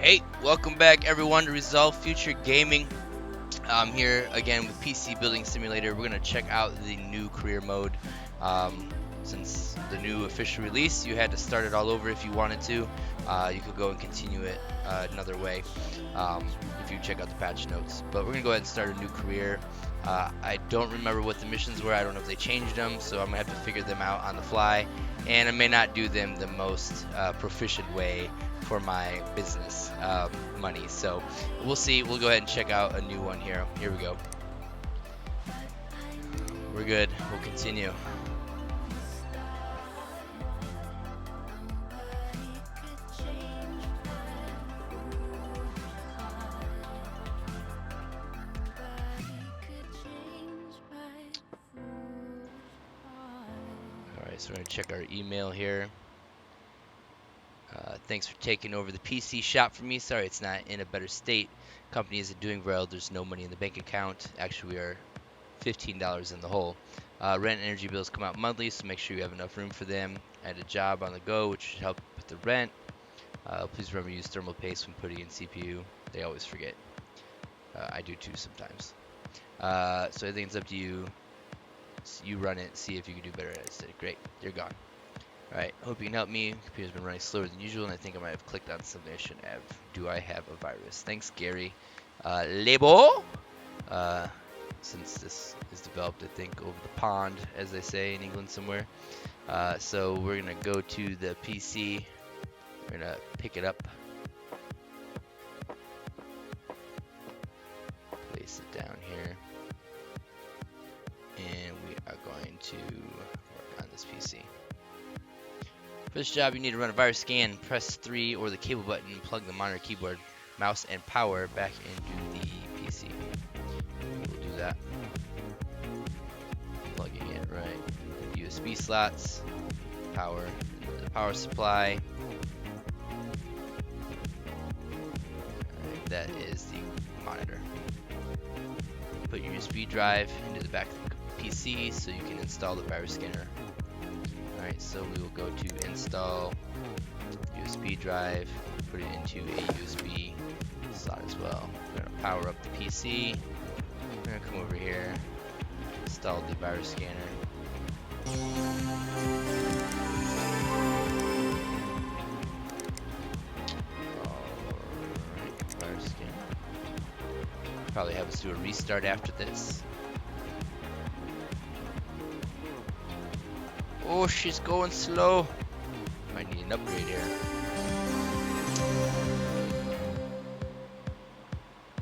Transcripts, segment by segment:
Hey, welcome back everyone to Resolve Future Gaming. I'm here again with PC Building Simulator. We're going to check out the new career mode. Since the new official release, you had to start it all over if you wanted to. You could go and continue it another way if you check out the patch notes. But we're going to go ahead and start a new career. I don't remember what the missions were. I don't know if they changed them, so I'm going to have to figure them out on the fly. And I may not do them the most proficient way for my business money. So we'll see. We'll go ahead and check out a new one here. Here we go. We're good. We'll continue. Alright, so we're going to check our email here. Thanks for taking over the PC shop for me. Sorry it's not in a better state. Company isn't doing well. There's no money in the bank account. Actually, we are $15 in the hole. Rent and energy bills come out monthly, so make sure you have enough room for them. Add a job on the go, which should help with the rent. Please remember to use thermal paste when putting in CPU. They always forget. I do too sometimes. So everything's up to you. You run it, see if you can do better at it. Great, you're gone. Alright, hope you can help me. Computer's been running slower than usual, and I think I might have clicked on something I shouldn't have. Do I have a virus? Thanks, Gary. Label! Since this is developed, I think, over the pond, as they say in England somewhere. So we're going to go to the PC. We're going to pick it up. Place it down here. And we are going to work on this PC. For this job, you need to run a virus scan. Press 3 or the cable button. Plug the monitor, keyboard, mouse, and power back into the PC. We'll do that. Plugging it right. USB slots, power, the power supply. Alright, that is the monitor. Put your USB drive into the back of the PC so you can install the virus scanner. Alright, so we will go to install USB drive, put it into a USB slot as well. We're going to power up the PC. We're going to come over here, install the virus scanner. Alright, virus scanner. Probably have us do a restart after this. Oh, she's going slow. Might need an upgrade here.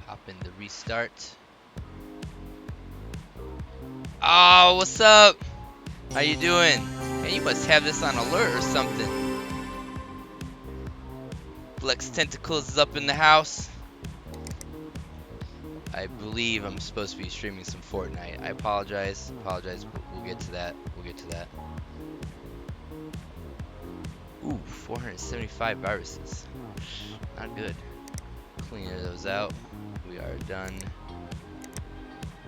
Pop in the restart. Oh, what's up? How you doing? Man, you must have this on alert or something. Flex Tentacles is up in the house. I believe I'm supposed to be streaming some Fortnite. I apologize. We'll get to that. We'll get to that. Ooh, 475 viruses. Not good. Clean those out. We are done.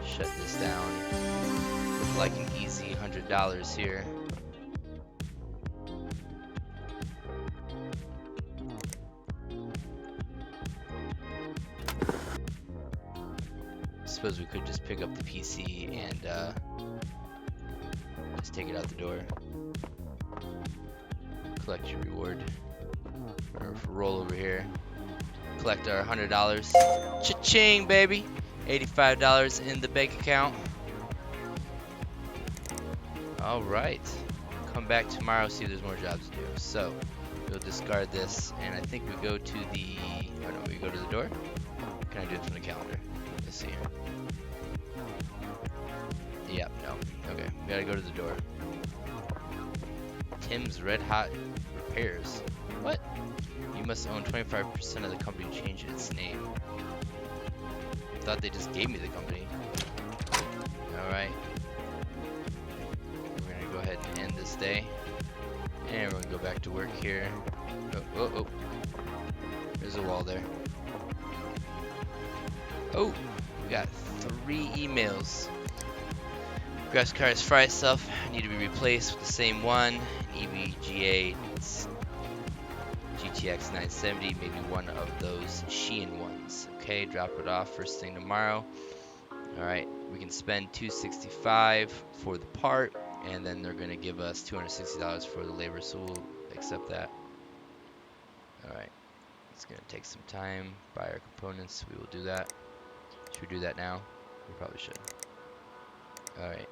Shut this down. Looks like an easy $100 here. Suppose we could just pick up the PC and just take it out the door. Collect your reward. Roll over here. Collect our $100. Cha-ching, baby! $85 in the bank account. Alright. Come back tomorrow, see if there's more jobs to do. So, we'll discard this, and I think we go to the... Oh no, we go to the door? Can I do it from the calendar? Let's see here. Yep, no. Okay, we gotta go to the door. Tim's Red Hot Repairs. What? You must own 25% of the company to change its name. Thought they just gave me the company. Alright. We're gonna go ahead and end this day. And we're gonna go back to work here. Oh. There's a wall there. Oh, we got 3 emails. Graphics card has fried itself. Need to be replaced with the same one. EVGA GTX 970, maybe one of those Shein ones. Okay, drop it off first thing tomorrow. All right, we can spend $265 for the part, and then they're gonna give us $260 for the labor, so we'll accept that. All right, it's gonna take some time. Buy our components. We will do that. Should we do that now? We probably should. All right.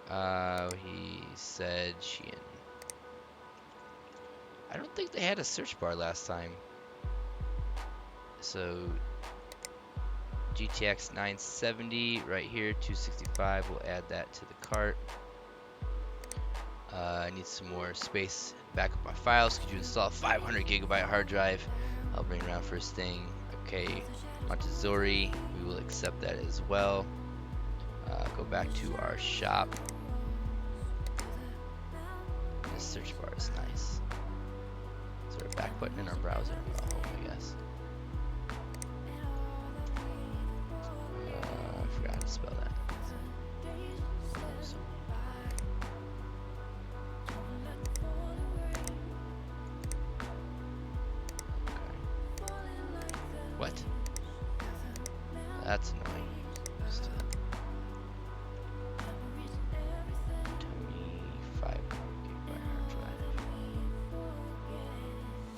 He said Shein. I don't think they had a search bar last time. So GTX 970 right here, 265. We'll add that to the cart. I need some more space to back up my files. Could you install a 500 gigabyte hard drive? I'll bring it around first thing. Okay, Montezori, we will accept that as well. Go back to our shop. This search bar is nice. Is there a back button in our browser? Oh, I guess. I forgot how to spell that. What? That's annoying. Just do that. 25 gigabyte hard drive.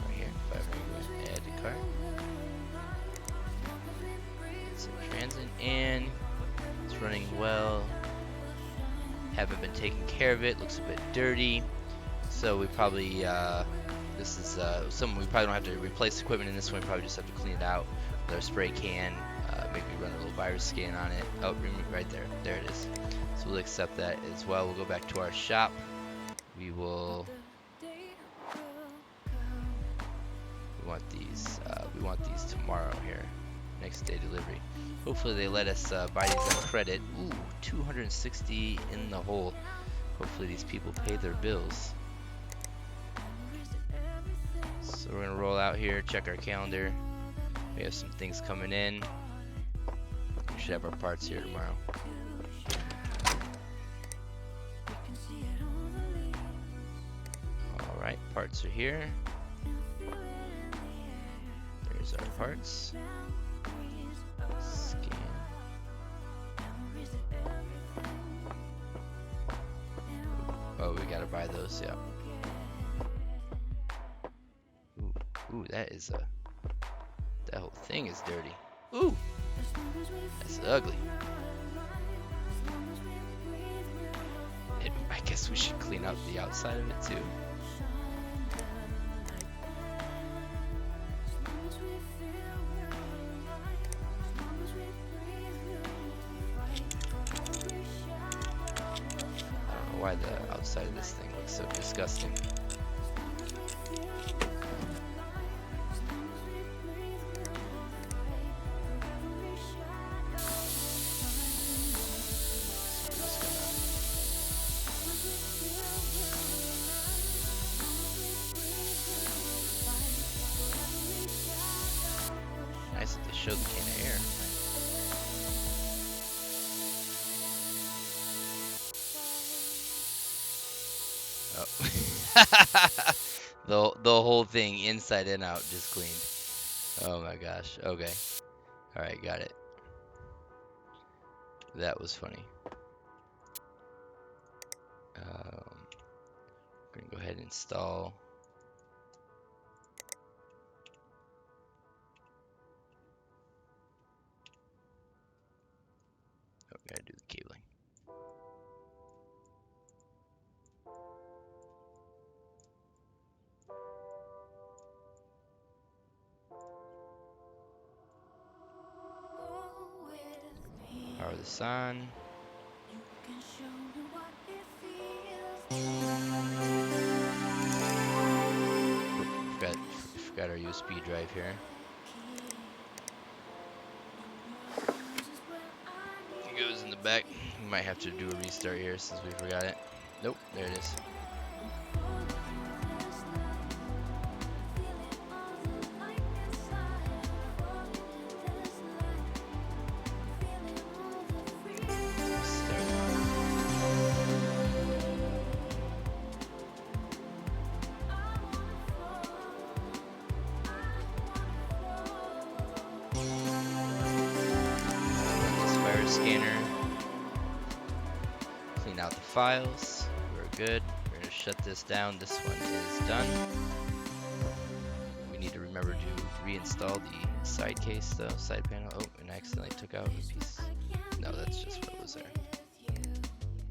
Right here, 500 gigabyte. Add to cart. It's in transit and it's running well. Haven't been taking care of it. Looks a bit dirty. So we probably this is something we probably don't have to replace equipment in this one. We probably just have to clean it out with our spray can. Maybe run a little virus scan on it. Oh, right there. There it is. So we'll accept that as well. We'll go back to our shop. We will. We want these tomorrow here. Next day delivery. Hopefully they let us buy these on credit. Ooh, 260 in the hole. Hopefully these people pay their bills. So we're gonna roll out here, check our calendar. We have some things coming in. We should have our parts here tomorrow. Alright, parts are here. There's our parts. Scan. Oh, we gotta buy those, yeah. Ooh, that whole thing is dirty. Ooh, that's ugly. I guess we should clean up the outside of it too. I don't know why the outside of this thing looks so disgusting. Nice that they showed the can of air. Oh. the whole thing inside and out just cleaned. Oh my gosh. Okay. Alright, got it. That was funny. We're gonna go ahead and install. Oh, we gotta do the cabling. Power this on. Forgot our USB drive here. It goes in the back. We might have to do a restart here since we forgot it. Nope, there it is. scanner. Clean out the files. We're good. We're going to shut this down. This one is done. We need to remember to reinstall the side case though, side panel. Oh, and I accidentally took out a piece. No, that's just what was there.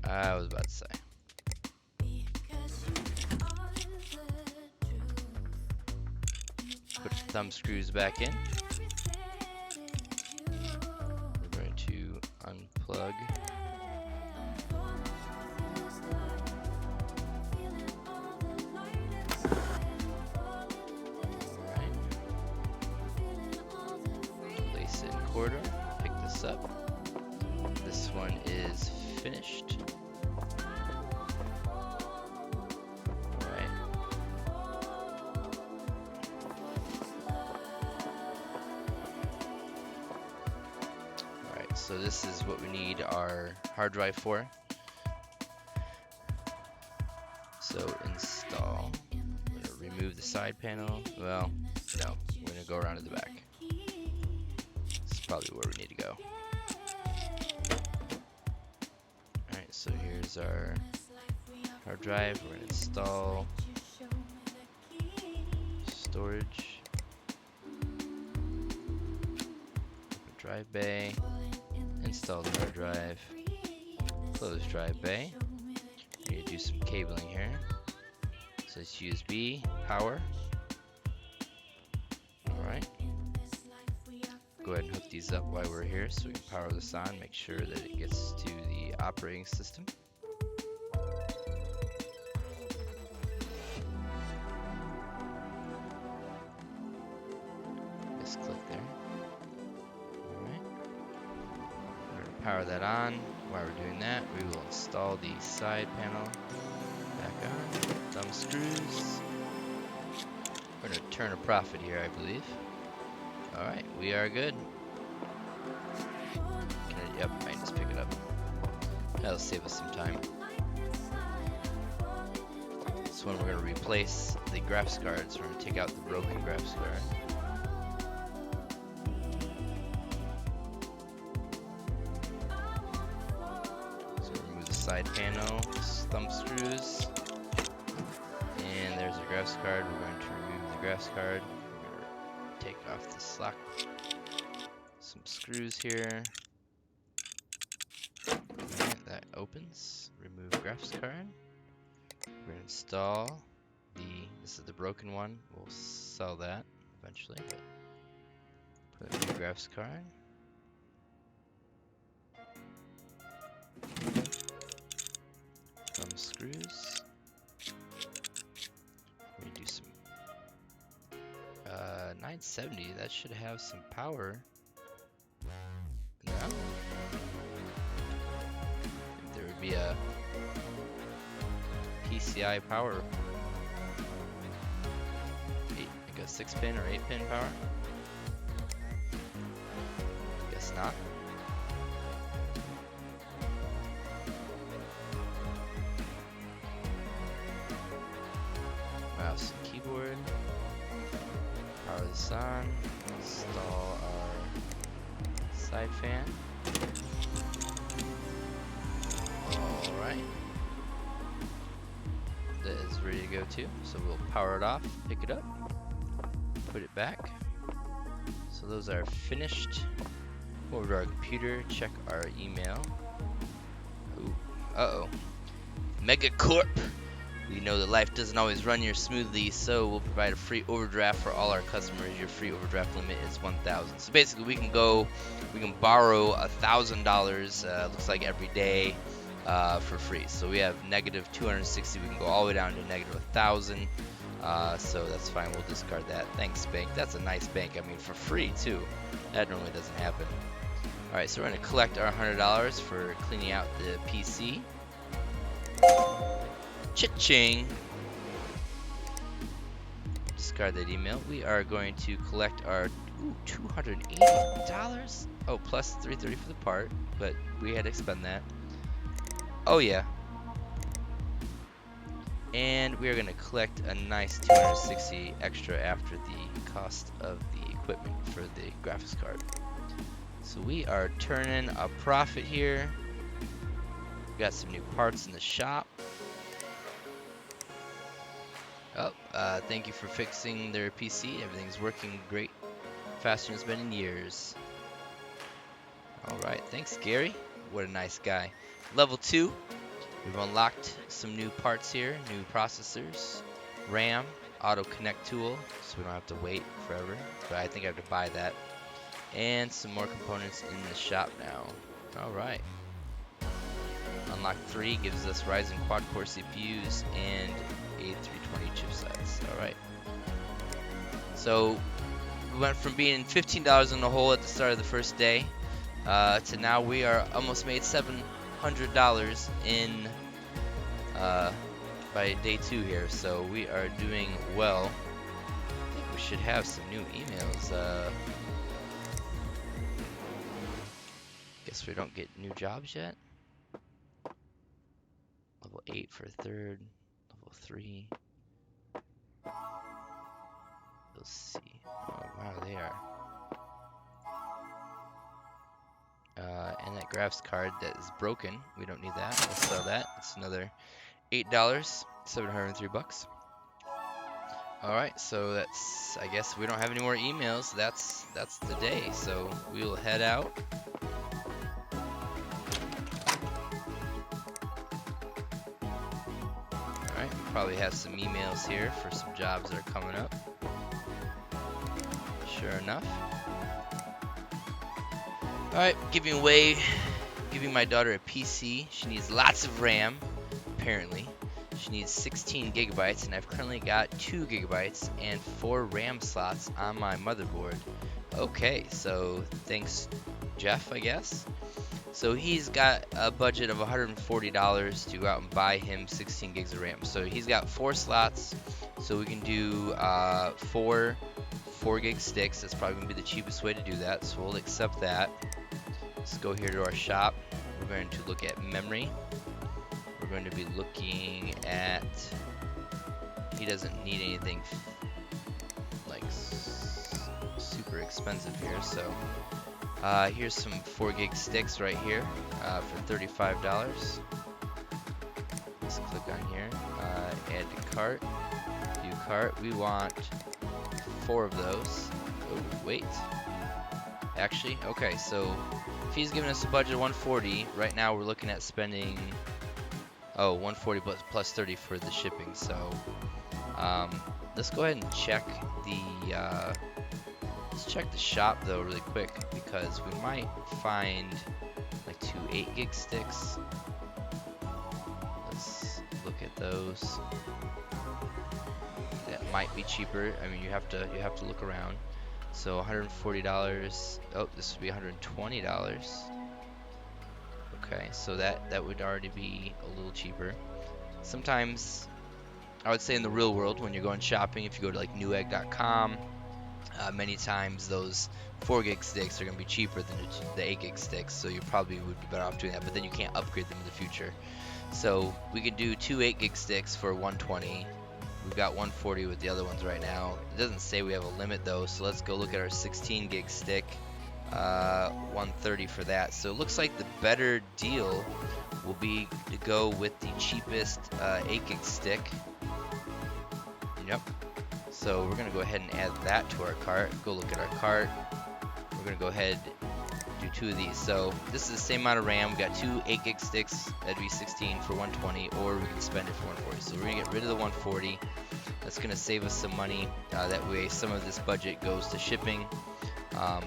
I was about to say. Put the thumb screws back in. We're going to unplug. Alright. Place it in quarter. Pick this up. This one is finished. So this is what we need our hard drive for. So install. We're gonna remove the side panel. Well, no, we're gonna go around to the back. This is probably where we need to go. Alright, so here's our hard drive. We're gonna install storage. Drive bay. Install the hard drive, close drive bay. We need to do some cabling here. So it's USB, power. Alright. Go ahead and hook these up while we're here so we can power this on, make sure that it gets to the operating system. Just click there. Power that on. While we're doing that, we will install the side panel back on. Thumb screws. We're going to turn a profit here, I believe. Alright, we are good. Yep, I can just pick it up. That'll save us some time. This one we're going to replace the graphics card, so we're going to take out the broken graphics card. Side panel, thumb screws, and there's a graphics card. We're going to remove the graphics card. We're going to take off the slot. Some screws here. Alright, that opens. Remove graphics card. We're going to install this is the broken one. We'll sell that eventually. But put a new graphics card. Thumb screws. We do some 970. That should have some power. No. I think there would be a PCI power. Like a 6-pin or 8-pin power. Guess not. Mouse and keyboard. Power this on. Install our side fan. Alright. That is ready to go too. So we'll power it off, pick it up, put it back. So those are finished. Over to our computer, check our email. Ooh. Uh-oh. Megacorp. We know that life doesn't always run here smoothly, so we'll provide a free overdraft for all our customers. Your free overdraft limit is $1,000. So basically, we can borrow $1,000. Looks like every day for free. So we have negative 260. We can go all the way down to negative 1,000. So that's fine. We'll discard that. Thanks, bank. That's a nice bank. I mean, for free too. That normally doesn't happen. All right, so we're going to collect our $100 for cleaning out the PC. Cha-ching! Discard that email. We are going to collect our $280. Oh, plus $330 for the part, but we had to expend that. Oh yeah. And we are going to collect a nice $260 extra after the cost of the equipment for the graphics card. So we are turning a profit here. We got some new parts in the shop. Oh, thank you for fixing their PC. Everything's working great, faster than it's been in years. All right, thanks, Gary. What a nice guy. Level 2, we've unlocked some new parts here, new processors, RAM, auto connect tool, so we don't have to wait forever, but I think I have to buy that, and some more components in the shop now. All right. Unlock 3 gives us Ryzen quad-core CPUs and A320 chipsets. All right. So we went from being $15 in the hole at the start of the first day to now we are almost made $700 in by day 2 here. So we are doing well. I think we should have some new emails. Guess we don't get new jobs yet. Level 8 for 3rd, level 3. Let's see. Oh wow, they are. And that graphs card that is broken, we don't need that. We'll sell that. It's another $8, 703 bucks. All right, so that's, I guess we don't have any more emails. That's the day. So we will head out. All right, we'll probably have some emails here for some jobs that are coming up. Sure enough. All right, giving my daughter a PC. She needs lots of RAM, apparently. She needs 16 gigabytes, and I've currently got 2 gigabytes and 4 RAM slots on my motherboard. Okay, so thanks, Jeff, I guess. So he's got a budget of $140 to go out and buy him 16 gigs of RAM. So he's got 4 slots, so we can do 4 gig sticks. That's probably going to be the cheapest way to do that, so we'll accept that. Let's go here to our shop. We're going to look at memory. We're going to be looking at, he doesn't need anything like super expensive here, so here's some 4 gig sticks right here for $35. Let's click on here, add to cart, view cart. We want 4 of those. Oh, wait. Actually, okay, so if he's giving us a budget of 140, right now we're looking at spending 140 plus 30 for the shipping. So let's go ahead and check the let's check the shop though really quick, because we might find like 2 8 gig sticks. Let's look at those. That might be cheaper. I mean, you have to look around. So $140. Oh, this would be $120. Okay, so that would already be a little cheaper. Sometimes, I would say in the real world, when you're going shopping, if you go to like newegg.com, many times those 4 gig sticks are going to be cheaper than the 8 gig sticks, so you probably would be better off doing that, but then you can't upgrade them in the future. So we can do 2 8 gig sticks for $120. We've got 140 with the other ones right now. It doesn't say we have a limit though, so let's go look at our 16 gig stick. 130 for that. So it looks like the better deal will be to go with the cheapest 8 gig stick. Yep. So we're gonna go ahead and add that to our cart. Go look at our cart. We're gonna go ahead and do 2 of these. So this is the same amount of RAM. We got 2 8 gig sticks. That'd be 16 for 120, or we can spend it for 140. So we're gonna get rid of the 140. That's gonna save us some money. That way, some of this budget goes to shipping.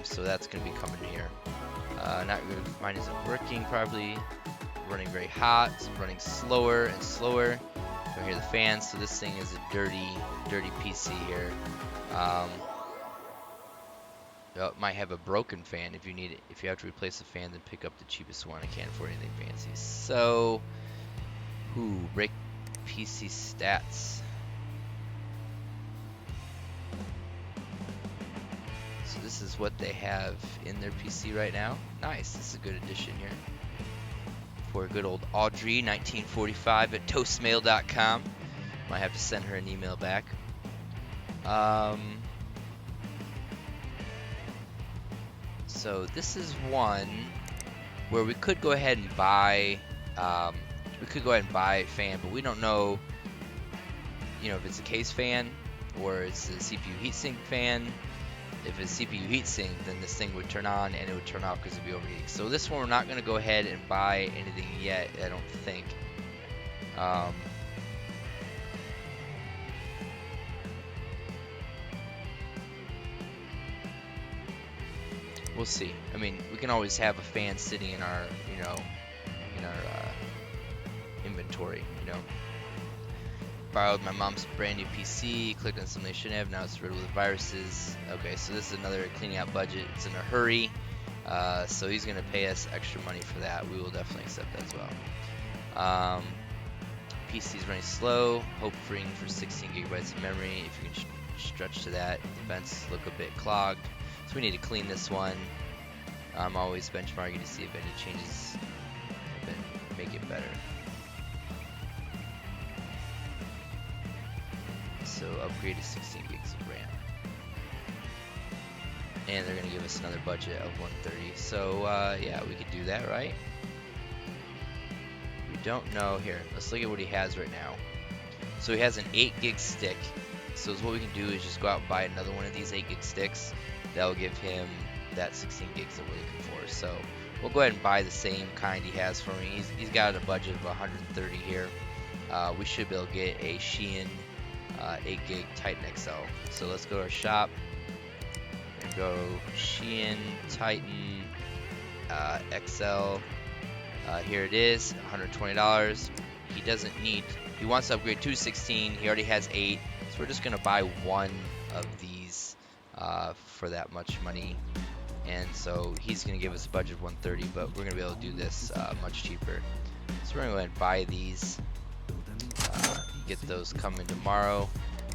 So that's gonna be coming here. Not really, mine isn't working properly. Running very hot. It's running slower and slower. You can hear the fan. So this thing is a dirty PC here. It might have a broken fan. If you need it, if you have to replace the fan, then pick up the cheapest one. I can't afford anything fancy. So, break PC stats. So this is what they have in their PC right now. Nice. This is a good addition here. For good old Audrey, 1945 at toastmail.com. Might have to send her an email back. So this is one where we could go ahead and buy, a fan, but we don't know, if it's a case fan or it's a CPU heatsink fan. If it's CPU heatsink, then this thing would turn on and it would turn off because it'd be overheating. So this one we're not going to go ahead and buy anything yet, I don't think. We'll see. I mean, we can always have a fan sitting in our, inventory, Borrowed my mom's brand new PC, clicked on something they shouldn't have, now it's riddled with viruses. Okay, so this is another cleaning out budget. It's in a hurry, so he's going to pay us extra money for that. We will definitely accept that as well. PC's running slow, hope freeing for 16 gigabytes of memory. If you can stretch to that, the vents look a bit clogged. So we need to clean this one. I'm always benchmarking to see if any changes have been, make it better. So upgrade to 16 gigs of RAM. And they're going to give us another budget of 130. So yeah, we could do that, right? We don't know. Here, let's look at what he has right now. So he has an 8 gig stick. So what we can do is just go out and buy another one of these 8 gig sticks. That will give him that 16 gigs that we're looking for. So we'll go ahead and buy the same kind he has for me. He's got a budget of 130 here. We should be able to get a Shein 8 gig Titan XL. So let's go to our shop and go Shein Titan XL. Here it is, $120. He wants to upgrade to 16. He already has 8. So we're just gonna buy one of these for that much money. And so he's gonna give us a budget of 130, but we're gonna be able to do this much cheaper. So we're gonna go ahead and buy these. Get those coming tomorrow.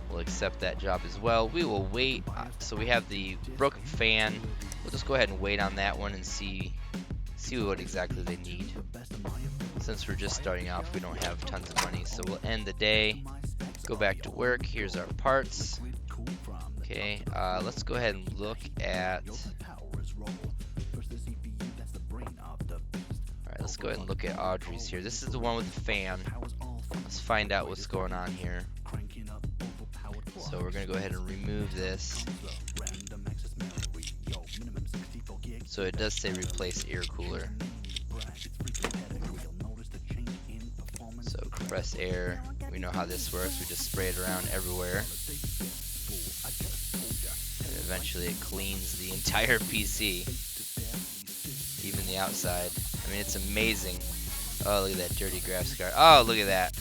We'll accept that job as well. We will wait. So we have the broken fan. We'll just go ahead and wait on that one and see what exactly they need. Since we're just starting off, we don't have tons of money. So we'll end the day. Go back to work. Here's our parts. Okay, let's go ahead and look at. Alright, let's go ahead and look at Audrey's here. This is the one with the fan. Let's find out what's going on here. So we're going to go ahead and remove this. So it does say replace air cooler. So compressed air. We know how this works. We just spray it around everywhere. And eventually it cleans the entire PC. Even the outside. I mean, it's amazing. Oh, look at that dirty graphics card. Oh, look at that.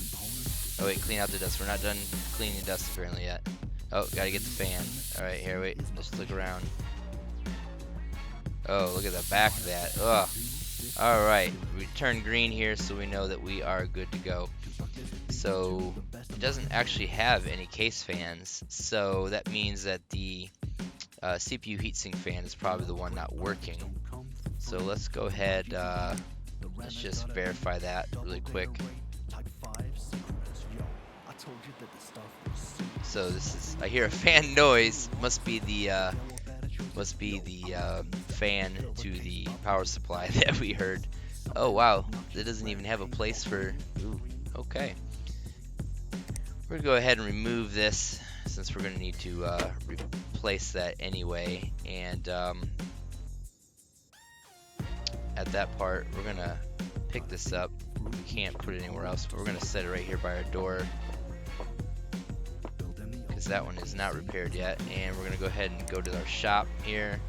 Oh, wait, clean out the dust. We're not done cleaning the dust apparently yet. Oh, gotta get the fan. Alright, here, wait. Let's look around. Oh, look at the back of that. Ugh. Alright, we turn green here so we know that we are good to go. So, it doesn't actually have any case fans. So, that means that the CPU heatsink fan is probably the one not working. So, let's go ahead. Let's just verify that really quick. So this is, I hear a fan noise. Must be the fan to the power supply that we heard. Oh wow, it doesn't even have a place for. Ooh, okay. We're gonna go ahead and remove this since we're gonna need to replace that anyway. And at that part, we're gonna pick this up. We can't put it anywhere else, but we're gonna set it right here by our door. That one is not repaired yet, and we're gonna go ahead and go to our shop here.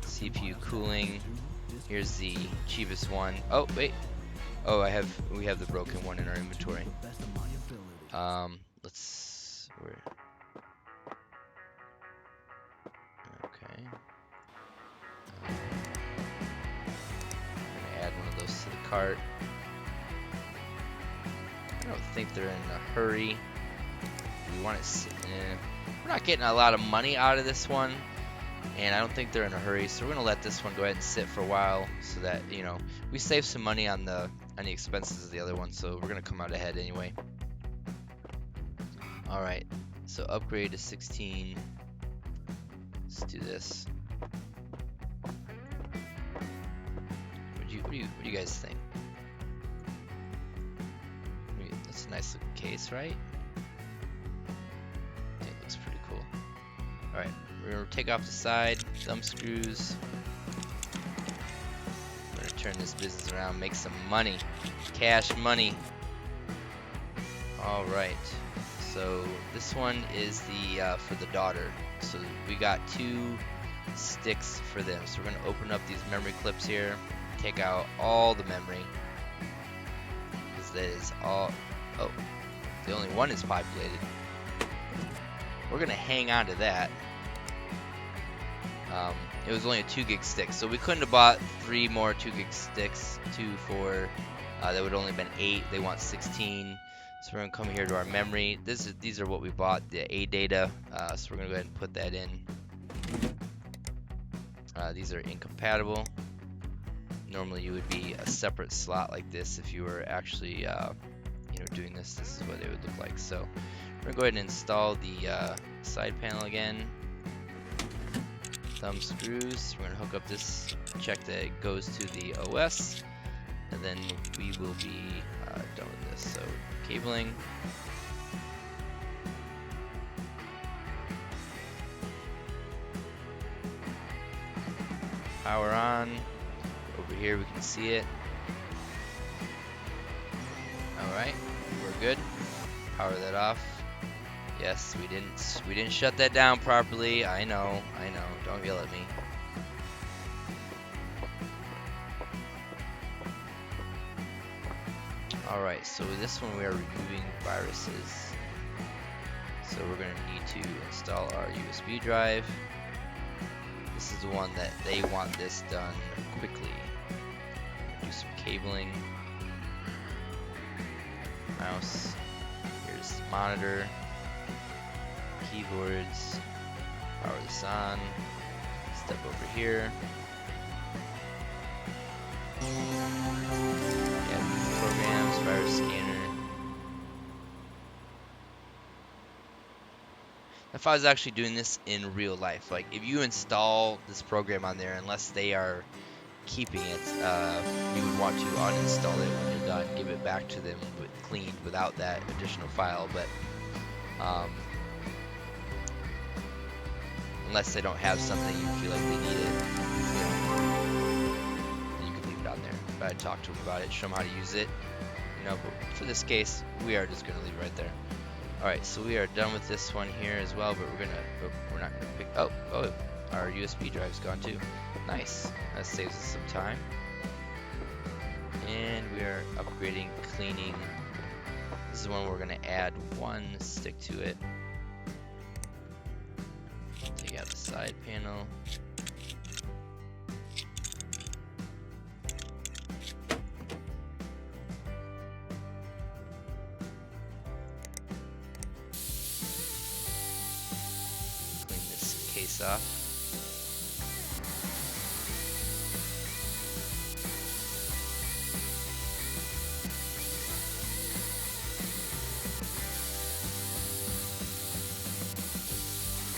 CPU cooling. Here's the cheapest one. Oh wait. Oh, we have the broken one in our inventory. Let's. Okay. I'm gonna add one of those to the cart. I don't think they're in a hurry. We want it. We're not getting a lot of money out of this one, and I don't think they're in a hurry. So we're gonna let this one go ahead and sit for a while, so that we save some money on the expenses of the other one. So we're gonna come out ahead anyway. All right. So upgrade to 16. Let's do this. What do you guys think? That's a nice looking case, right? It looks pretty cool. All right, we're gonna take off the side, thumb screws. We're gonna turn this business around, make some money, cash money. All right, so this one is the for the daughter. So we got 2 sticks for them. So we're gonna open up these memory clips here, take out all the memory, because that is all. Oh, the only one is populated. We're gonna hang on to that. It was only a 2 gig stick, so we couldn't have bought 3 more 2 gig sticks. 2, 4. That would only been 8. They want 16. So we're gonna come here to our memory. These are what we bought, the A data. So we're gonna go ahead and put that in. These are incompatible. Normally you would be a separate slot like this if you were actually doing this. This is what it would look like. So we're gonna go ahead and install the side panel again. Thumb screws. We're gonna hook up this, check that it goes to the OS, and then we will be done with this. So cabling. Power on. Over here we can see it. Alright, we're good. Power that off. Yes, we didn't shut that down properly. I know. Don't yell at me. Alright, so this one we are removing viruses. So we're going to need to install our USB drive. This is the one that they want this done quickly. Do some cabling. Mouse. Here's the monitor. Keyboards. Power this on. Step over here. Programs, virus scanner. If I was actually doing this in real life, like if you install this program on there, unless they are keeping it, you would want to uninstall it when you're done, give it back to them cleaned without that additional file. But unless they don't have something you feel like they need it, then you can leave it on there. But I'd talk to them about it, show them how to use it, but for this case, we are just gonna leave it right there. Alright, so we are done with this one here as well, but we're not gonna pick, oh, our USB drive's gone too. Nice, that saves us some time. And we are upgrading, cleaning. This is one we're gonna add 1 stick to it. Take out the side panel. Clean this case off.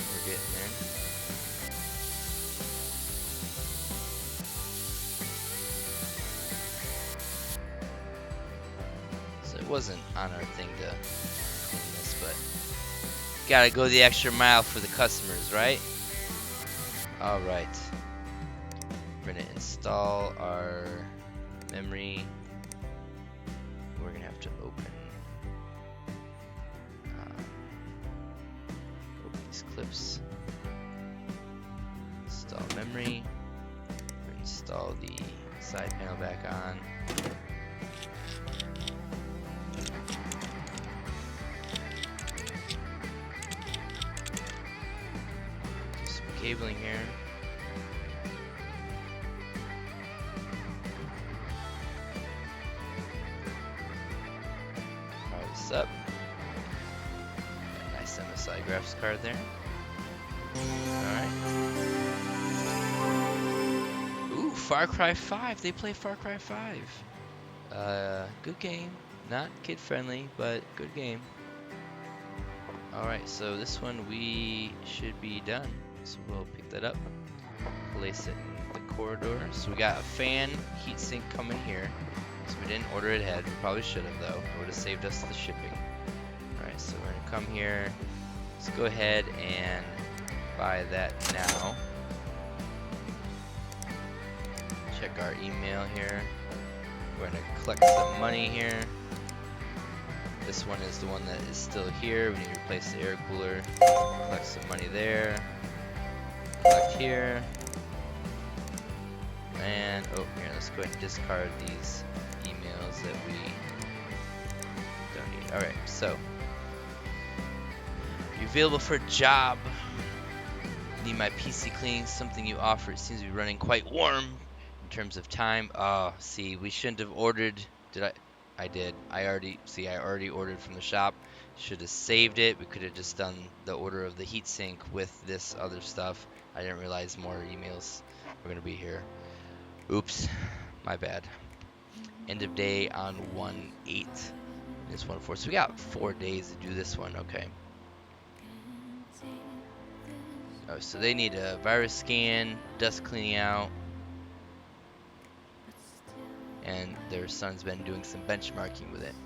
We're getting there. So it wasn't on our thing to clean this, but gotta go the extra mile for the customers, right? Alright. We're gonna install our memory. We're gonna have to open these clips. Install memory. We're gonna install the side panel back on. Do some cabling here. Power this up. Got a nice MSI graphics card there. Alright. Ooh, Far Cry 5. They play Far Cry 5. Good game. Not kid friendly, but good game. Alright, so this one we should be done. So we'll pick that up. place it in the corridor. So we got a fan, heatsink coming here. So we didn't order it ahead. We probably should have though. It would have saved us the shipping. Alright, so we're gonna come here. Let's go ahead and buy that now. Check our email here. We're gonna collect some money here. This one is the one that is still here. We need to replace the air cooler. Collect some money there. Collect here. And, oh, here, let's go ahead and discard these emails that we don't need. Alright, so. You're available for a job. Need my PC cleaning, something you offer. It seems to be running quite warm in terms of time. Oh, see, we shouldn't have ordered. Did I? I did. I already ordered from the shop. Should have saved it. We could have just done the order of the heatsink with this other stuff. I didn't realize more emails were going to be here. Oops. My bad. End of day on 1/8. This 1/4. So we got 4 days to do this one. Okay. Oh, so they need a virus scan, dust cleaning out. And their son's been doing some benchmarking with it.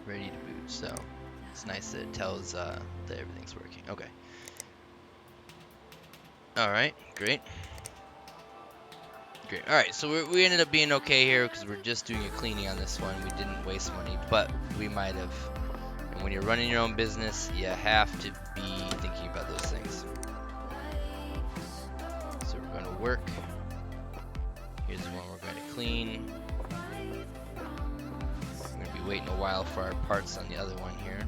Ready to boot, so it's nice that it tells that everything's working. Okay. Alright, great. Great. Alright, so we ended up being okay here because we're just doing a cleaning on this one. We didn't waste money, but we might have. And when you're running your own business, you have to be thinking about those things. So we're going to work. Here's the one we're going to clean. We're going to be waiting a while for our parts on the other one here.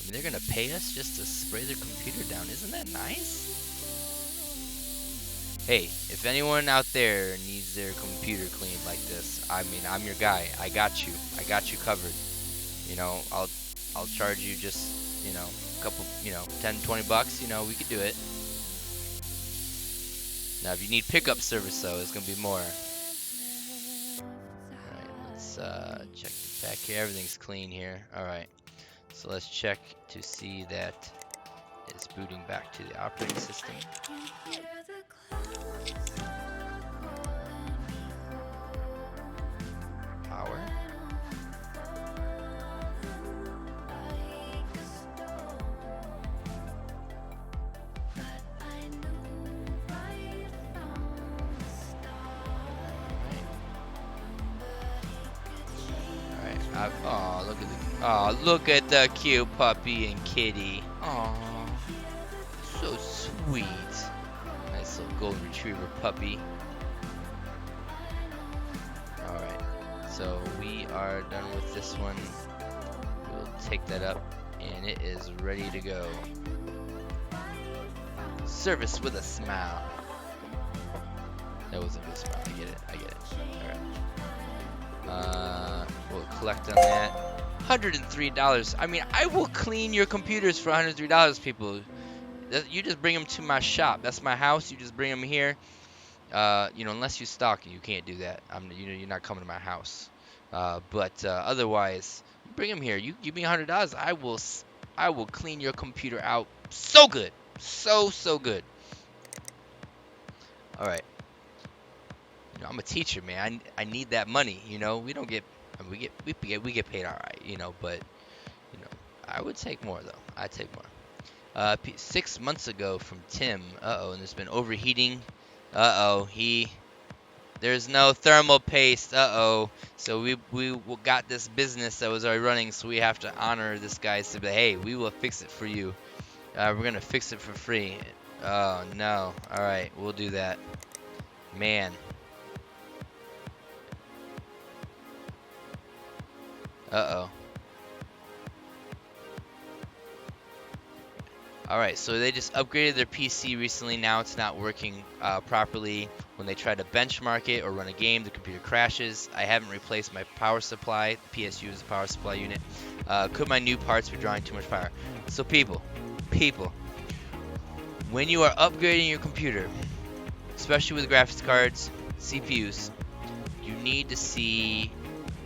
I mean, they're going to pay us just to spray their computer down. Isn't that nice? Hey, if anyone out there needs their computer cleaned like this, I mean, I'm your guy. I got you. I got you covered. You know, I'll charge you just, you know, a couple, you know, 10, 20 bucks, you know, we could do it. Now, if you need pickup service, though, it's going to be more. Alright, let's check the back here. Everything's clean here. Alright, so let's check to see that it's booting back to the operating system. Power. Oh, look at the cute puppy and kitty. Oh, so sweet. Nice little golden retriever puppy. Alright, so we are done with this one. We'll take that up, and it is ready to go. Service with a smile. That wasn't a good smile. I get it. Alright. We'll collect on that. $103. I mean, I will clean your computers for $103, people. You just bring them to my shop. That's my house. You just bring them here. You know, unless you stalk, you can't do that. You know, you're not coming to my house. But otherwise, bring them here. You give me $100, I will clean your computer out so good, so good. All right. You know, I'm a teacher, man. I need that money. You know, we don't get. I mean, we get paid all right. You know, but you know, I would take more though. I'd take more. 6 months ago from Tim. And there's been overheating. There's no thermal paste. So we got this business that was already running, so we have to honor this guy. So hey, we will fix it for you. We're gonna fix it for free. Oh no. All right, we'll do that. Man. Alright, so they just upgraded their PC recently. Now it's not working properly. When they try to benchmark it or run a game, the computer crashes. I haven't replaced my power supply. PSU is a power supply unit. Could my new parts be drawing too much power? So people, When you are upgrading your computer, especially with graphics cards, CPUs, you need to see.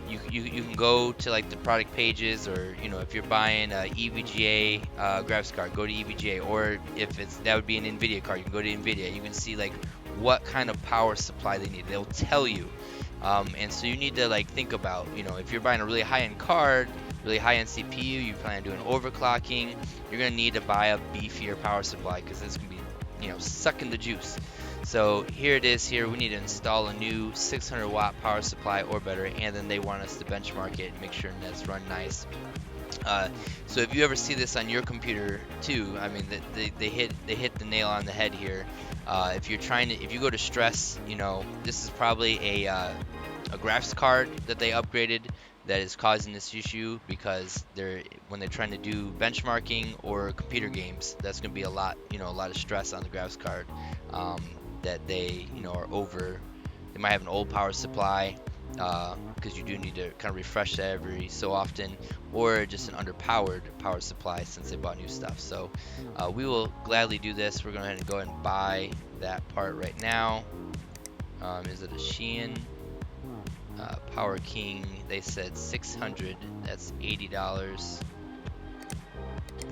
You can go to like the product pages, or if you're buying a EVGA graphics card, go to EVGA, or if that would be an NVIDIA card, you can go to NVIDIA. You can see like what kind of power supply they need. They'll tell you, and so you need to like think about, if you're buying a really high-end card, really high-end CPU, you plan on doing overclocking, you're gonna need to buy a beefier power supply because it's gonna be, sucking the juice. So here it is. Here we need to install a new 600 watt power supply or better, and then they want us to benchmark it and make sure that's run nice. So if you ever see this on your computer too, I mean they hit the nail on the head here. If you go to stress, this is probably a graphics card that they upgraded that is causing this issue, because when they're trying to do benchmarking or computer games, that's going to be a lot of stress on the graphics card, that they are over. They might have an old power supply, because you do need to kind of refresh that every so often, or just an underpowered power supply since they bought new stuff. So we will gladly do this. We're going to go ahead and buy that part right now. Is it a Shein? Power King, they said 600, that's $80.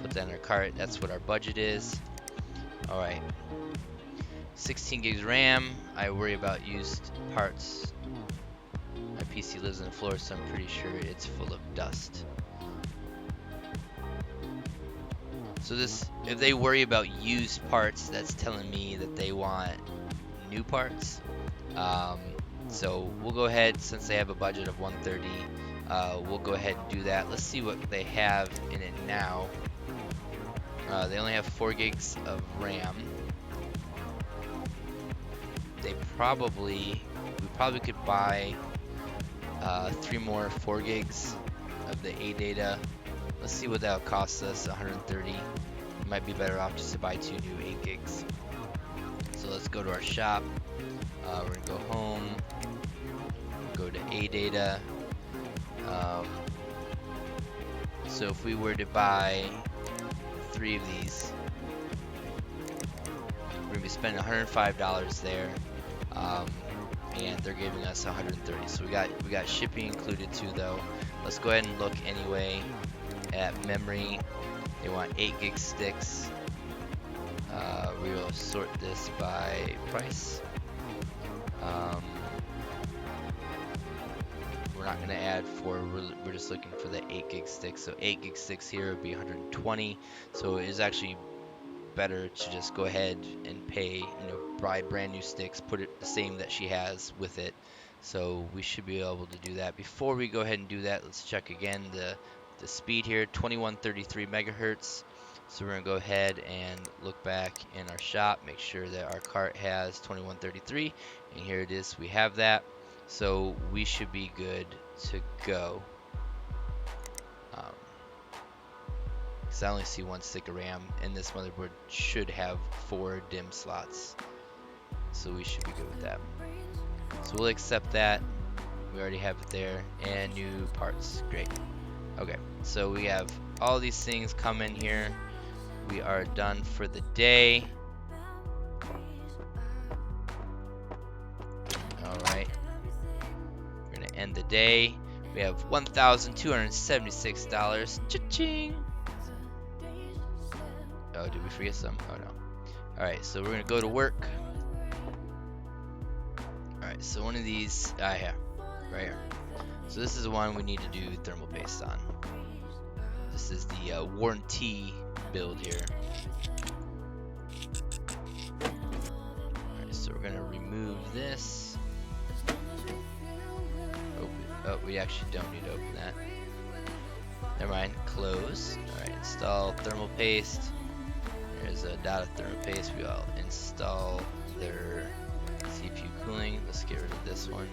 Put that in our cart. That's what our budget is. Alright, 16 gigs RAM. I worry about used parts. My PC lives on the floor, so I'm pretty sure it's full of dust. So if they worry about used parts, that's telling me that they want new parts. So we'll go ahead, since they have a budget of 130, we'll go ahead and do that. Let's see what they have in it now. They only have 4 gigs of RAM. We probably could buy 3 more 4 gigs of the A data. Let's see what that would cost us. 130. Might be better off just to buy 2 new 8 gigs. So let's go to our shop. We're gonna go home, go to A data. So if we were to buy 3 of these, we're gonna be spending $105 there, and they're giving us 130. So we got shipping included too, though. Let's go ahead and look anyway at memory. They want 8 gig sticks. We will sort this by price. We're not going to add 4, we're just looking for the 8 gig sticks. So 8 gig sticks here would be 120. So it is actually better to just go ahead and pay, buy brand new sticks, put it the same that she has with it. So we should be able to do that. Before we go ahead and do that, let's check again the speed here, 2133 megahertz. So we're going to go ahead and look back in our shop, make sure that our cart has 2133, and here it is, we have that. So we should be good to go. Because I only see 1 stick of RAM, and this motherboard should have 4 DIMM slots. So we should be good with that. So we'll accept that. We already have it there, and new parts, great. Okay, so we have all these things coming here. We are done for the day. Alright, we're gonna end the day. We have $1,276. Cha-ching! Oh, did we forget some? Oh no. Alright, so we're gonna go to work. Alright, so one of these I have right here. So this is the one we need to do thermal paste on. This is the warranty build here. Alright, so we're gonna remove this. Oh, we actually don't need to open that. Never mind, close. Alright, install thermal paste. There's a dot of thermal paste. We will install their CPU cooling. Let's get rid of this one.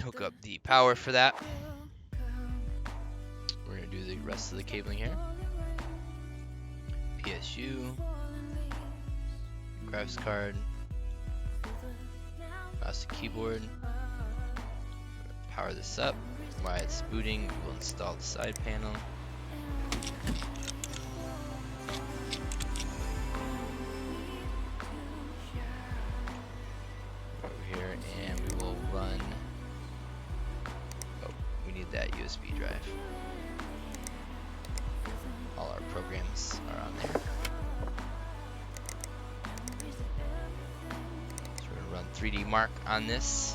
Hook up the power for that. We're going to do the rest of the cabling here. PSU, graphics card, mouse mouse and keyboard. Power this up. While it's booting, we'll install the side panel. Over here, and we will run. Oh, we need that USB drive. All our programs are on there. So we're gonna run 3D Mark on this.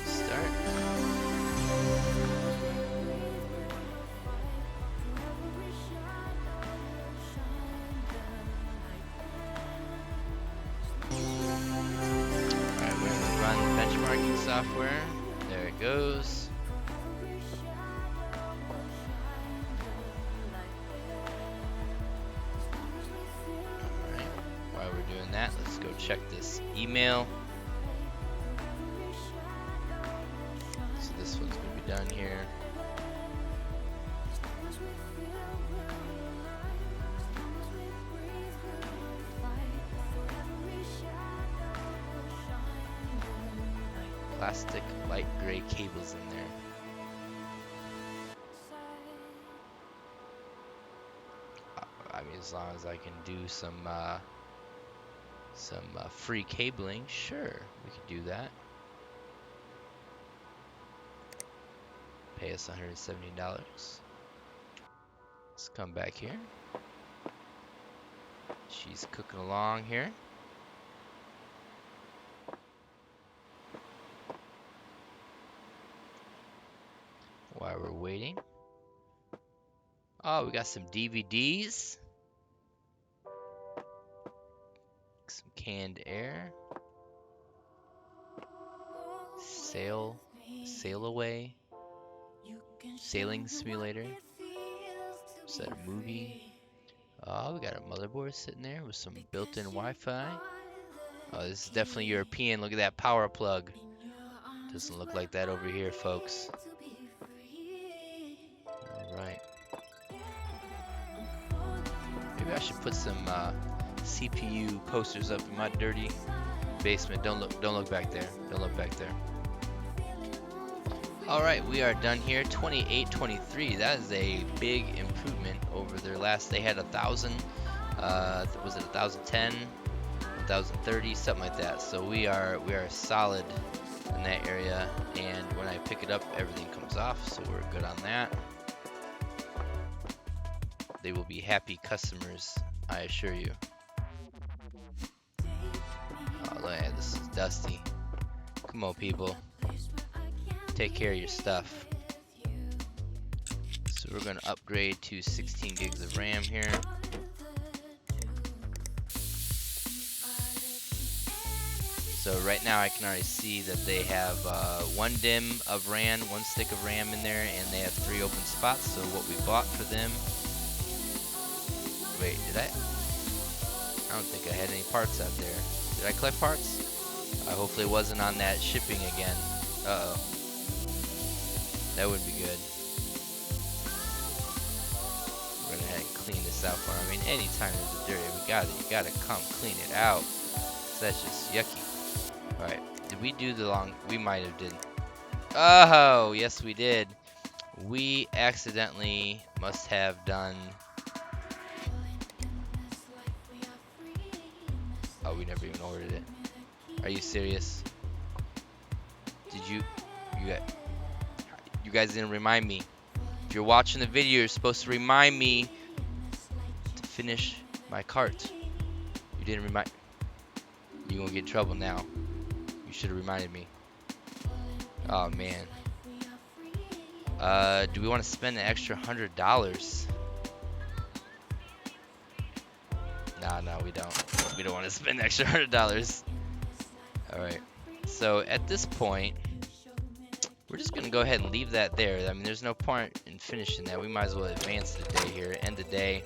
Start. Alright, we're gonna run the benchmarking software. There it goes. Alright, while we're doing that, let's go check this email. So this one's gonna be done here. Plastic light gray cables in there. I mean, as long as I can do some free cabling, sure, we could do that. Pay us $170. Let's come back here. She's cooking along here. While we're waiting. Oh, we got some DVDs. Some canned air. Sail away. Sailing simulator. Is that a movie? Oh, we got a motherboard sitting there with some built-in Wi-Fi. Oh, this is definitely European. Look at that power plug. Doesn't look like that over here, folks. Alright. Maybe I should put some CPU posters up in my dirty basement. Don't look back there. Don't look back there. Alright, we are done here. 2823. That is a big improvement over their last. They had 1,000. Was it 1,010? 1,030, something like that. So we are solid in that area, and when I pick it up, everything comes off, so we're good on that. They will be happy customers, I assure you. Oh, look at this, is dusty. Come on, people. Take care of your stuff. So we're going to upgrade to 16 gigs of RAM here. So right now I can already see that they have one DIMM of RAM, one stick of RAM in there, and they have 3 open spots. So what we bought for them. Wait, did I? I don't think I had any parts out there. Did I collect parts? Hopefully it wasn't on that shipping again. Uh-oh. That would be good. We're gonna go ahead and clean this out for them. I mean, anytime there's a dirty, you gotta come clean it out. That's just yucky. Alright, did we do the long? We might have did. Oh, yes we did. We accidentally must have done. Oh, we never even ordered it. Are you serious? Did you guys didn't remind me. If you're watching the video, you're supposed to remind me to finish my cart. You didn't remind. You're gonna get in trouble now. You should have reminded me. Oh man. Do we want to spend an extra $100? No, we don't. We don't want to spend an extra $100. All right. So at this point, we're just gonna go ahead and leave that there. I mean, there's no point in finishing that. We might as well advance the day here. End the day.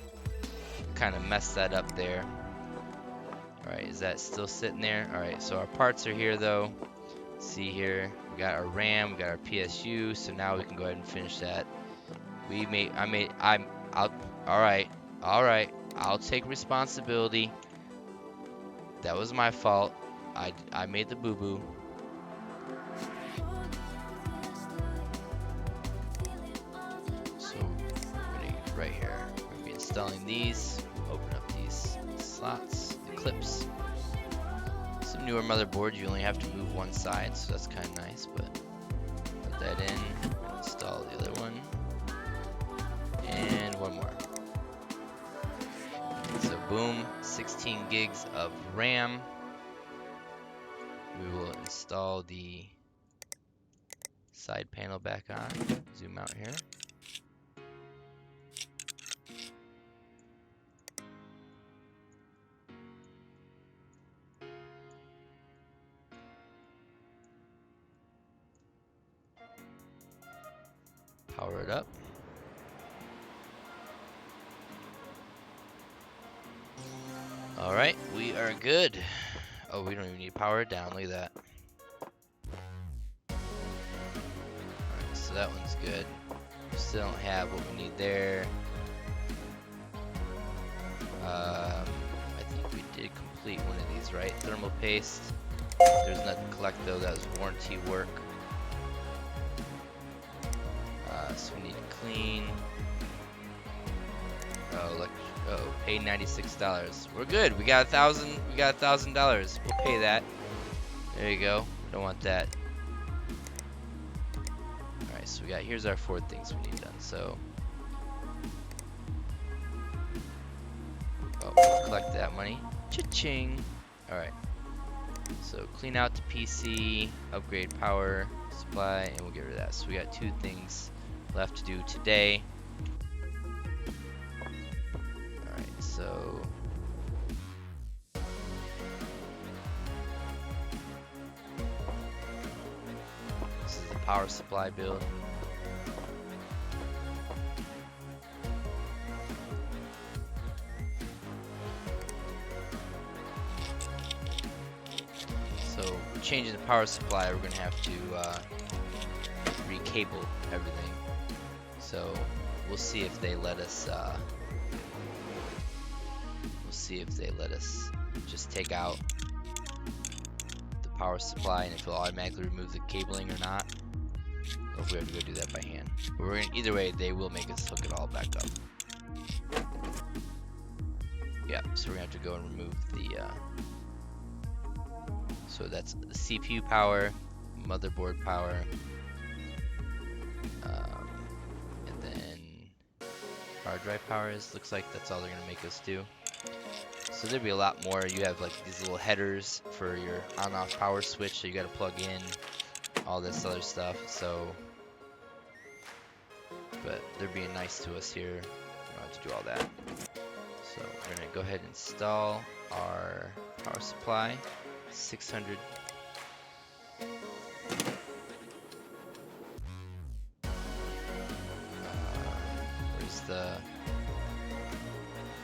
Kind of messed that up there. Alright, is that still sitting there? Alright, so our parts are here though. See here, we got our RAM, we got our PSU, so now we can go ahead and finish that. Alright. Alright. I'll take responsibility. That was my fault. I made the boo-boo. So, we're gonna get right here. We're gonna be installing these. Open up these slots, the clips. Some newer motherboards, you only have to move one side, so that's kind of nice, but put that in. Install the other one. And one more. So boom, 16 gigs of RAM. We will install the side panel back on. Zoom out here. Power it up. Alright, we are good. Oh, we don't even need to power it down. Look at that. Alright, so that one's good. We still don't have what we need there. I think we did complete one of these, right? Thermal paste. There's nothing to collect though, that was warranty work. So we need to clean. Pay $96. We're good. We got $1,000. We'll pay that. There you go. We don't want that. Alright, so here's our 4 things we need done. So collect that money. Cha-ching. Alright. So clean out the PC, upgrade power supply, and we'll get rid of that. So we got 2 things left to do today. Alright, so this is the power supply build. So changing the power supply, we're gonna have to recable everything. So we'll see if they let us. We'll see if they let us just take out the power supply and if it'll automatically remove the cabling or not, or if we have to go do that by hand. But we're gonna, either way, they will make us hook it all back up. Yeah, so we're gonna have to go and remove the. So that's the CPU power, motherboard power, and then hard drive power looks like that's all they're gonna make us do. So there'd be a lot more. You have like these little headers for your on-off power switch, so you gotta plug in all this other stuff. So, but they're being nice to us here. We don't have to do all that. So we're gonna go ahead and install our power supply. 600. Where's the?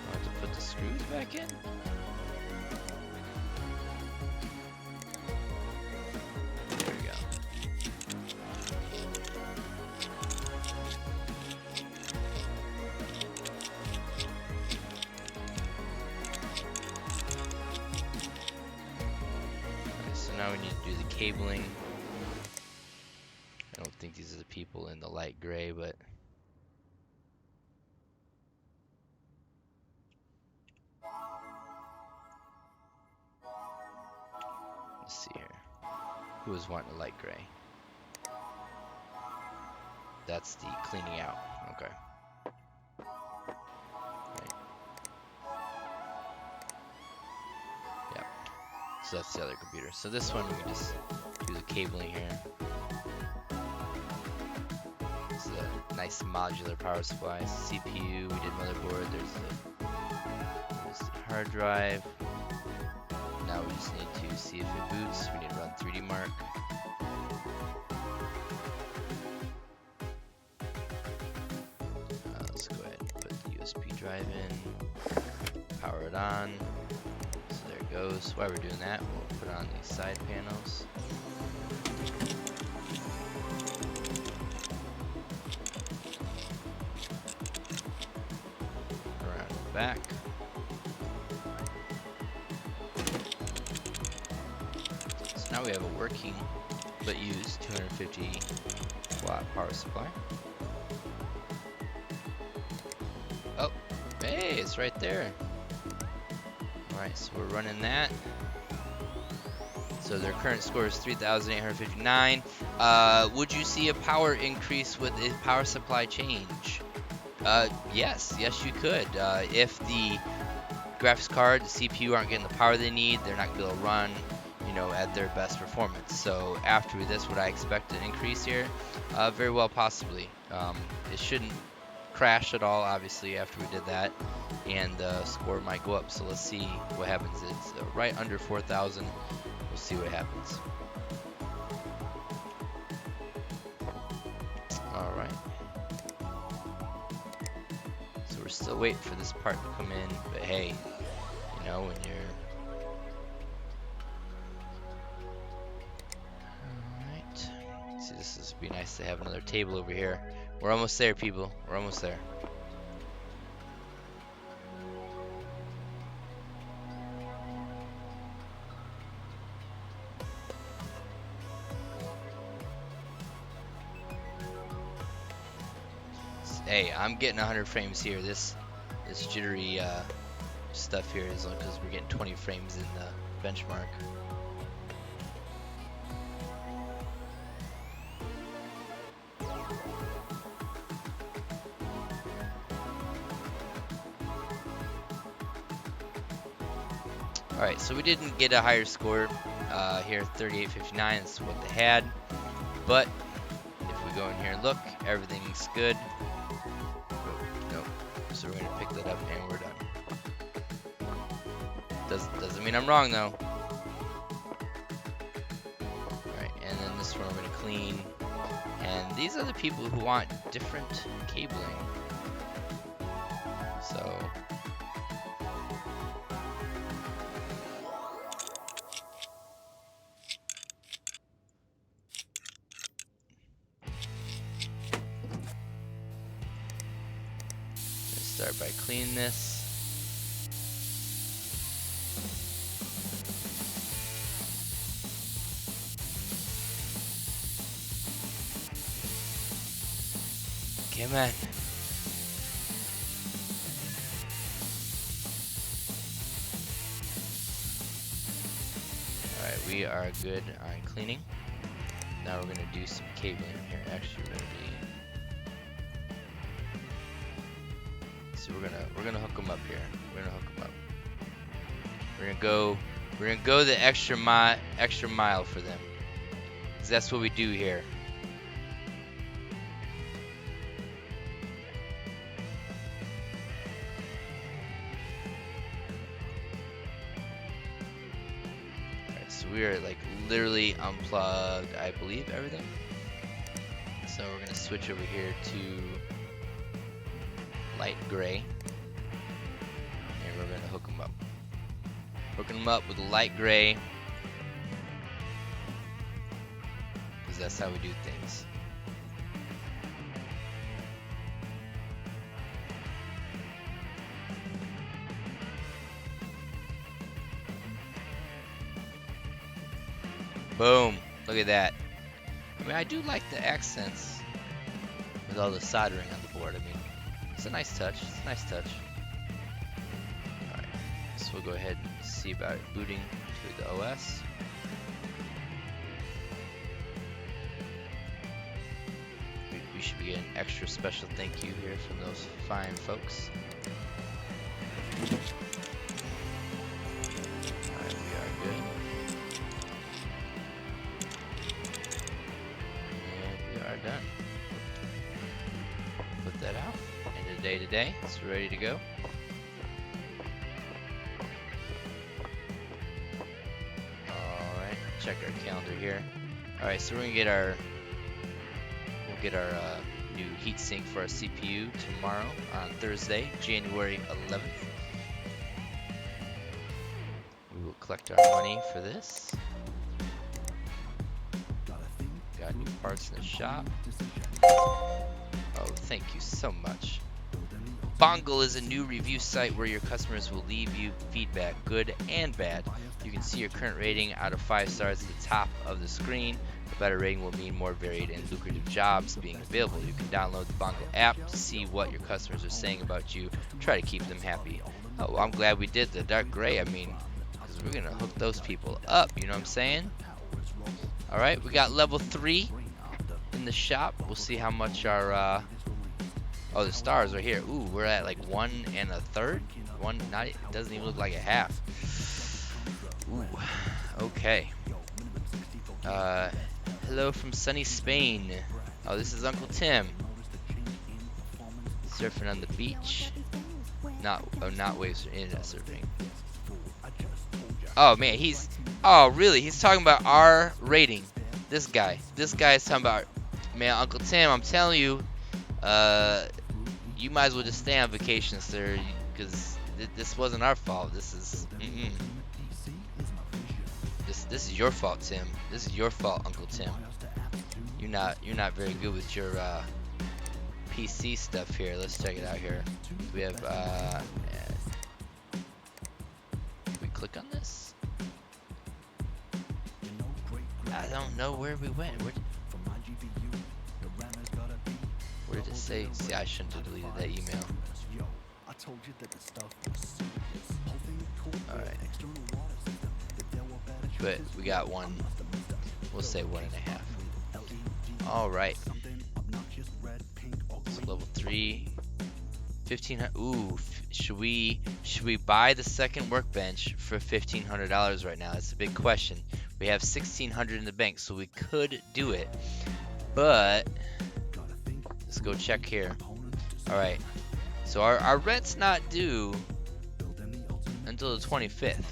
I have to put the screws back in. There we go. Now we need to do the cabling. I don't think these are the people in the light gray, but let's see here. Who was wanting a light gray? That's the cleaning out. Okay. Right. Yeah. So that's the other computer. So this one we can just do the cabling here. This is a nice modular power supply. CPU, we did motherboard, there's the hard drive. Now we just need to see if it boots. We need to run 3D Mark. Let's go ahead and put the USB drive in. Power it on. So there it goes. While we're doing that, we'll put on these side panels. back. So now we have a working but used 250 watt power supply. Oh, hey, it's right there. Alright, so we're running that. So their current score is 3,859. Would you see a power increase with a power supply change? Yes, you could. If the graphics card, the CPU aren't getting the power they need, they're not going to be able to run, you know, at their best performance. So after this, would I expect an increase here? Very well, possibly. It shouldn't crash at all, obviously, after we did that, and the score might go up. So let's see what happens. It's right under 4,000. We'll see what happens. All right. So we're still waiting for this part to come in, but hey, you know, when you're... Alright. See, this would be nice to have another table over here. We're almost there, people. We're almost there. Hey, I'm getting 100 frames here. This jittery stuff here is because we're getting 20 frames in the benchmark. Alright, so we didn't get a higher score here, 3859. That's what they had. But if we go in here and look, everything's good. Nope. So we're going to pick that up and we're done. Doesn't mean I'm wrong though. Alright, and then this one we're going to clean. And these are the people who want different cabling. So start by cleaning this. Come on. Alright, we are good on cleaning. Now we're going to do some cabling here. Actually, we're going to be... So we're gonna hook them up here. We're gonna hook them up. We're gonna go the extra mile for them, 'cause that's what we do here. Alright, so we are like literally unplugged, I believe, everything. So we're gonna switch over here to light gray, and we're gonna hook them up. Hooking them up with light gray, because that's how we do things. Boom! Look at that. I mean, I do like the accents with all the soldering on the board. I mean, it's a nice touch. It's a nice touch. Alright, so we'll go ahead and see about it booting to the OS. We should be getting an extra special thank you here from those fine folks. Alright, we are good. And we are done. Put that out. End of the day today. It's ready to go. Alright, check our calendar here. Alright, so we're gonna get our new heatsink for our CPU tomorrow on Thursday, January 11th. We will collect our money for this. Got new parts in the shop. Oh, thank you so much. Bongle is a new review site where your customers will leave you feedback, good and bad. You can see your current rating out of 5 stars at the top of the screen. A better rating will mean more varied and lucrative jobs being available. You can download the Bongle app to see what your customers are saying about you. Try to keep them happy. Oh, well, I'm glad we did the dark gray. I mean, because we're going to hook those people up. You know what I'm saying? All right, we got level 3 in the shop. We'll see how much our... oh, the stars are here. Ooh, we're at like 1 1/3. One, not, it doesn't even look like a half. Ooh, okay. Hello from sunny Spain. Oh, this is Uncle Tim. Surfing on the beach. Not waves for internet surfing. Oh man, oh really? He's talking about our rating. This guy is talking about, man, Uncle Tim, I'm telling you, you might as well just stay on vacation, sir, because this wasn't our fault. This is, this is your fault, Tim. This is your fault, Uncle Tim. You're not very good with your PC stuff here. Let's check it out here. We have can we click on this? I don't know where we went. Where did it say? See, I shouldn't have deleted that email. Alright. But we got one. We'll say 1.5. Alright. So level 3. 1,500. Ooh, should we buy the second workbench for $1,500 right now? That's a big question. We have $1,600 in the bank, so we could do it. But let's go check here. Alright. So our rent's not due until the 25th.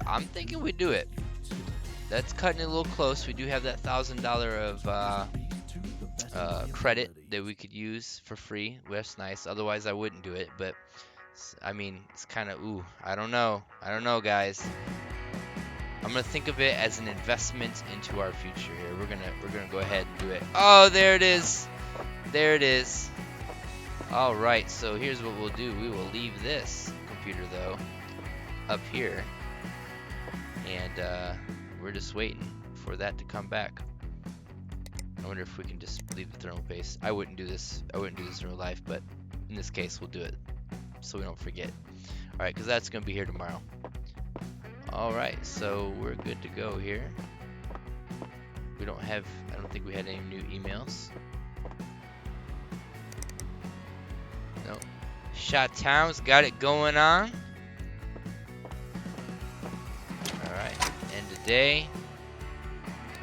I'm thinking we do it. That's cutting it a little close. We do have that $1,000 of credit that we could use for free. That's nice. Otherwise, I wouldn't do it. But I mean, it's kind of I don't know. I don't know, guys. I'm gonna think of it as an investment into our future here. We're gonna go ahead and do it. Oh, there it is. There it is. All right. So here's what we'll do. We will leave this computer though up here, and we're just waiting for that to come back. I wonder if we can just leave the thermal paste. I wouldn't do this. I wouldn't do this in real life, but in this case, we'll do it so we don't forget. All right, because that's gonna be here tomorrow. All right, so we're good to go here. We don't have. I don't think we had any new emails. Nope. Shot Town's got it going on. All right, end of day.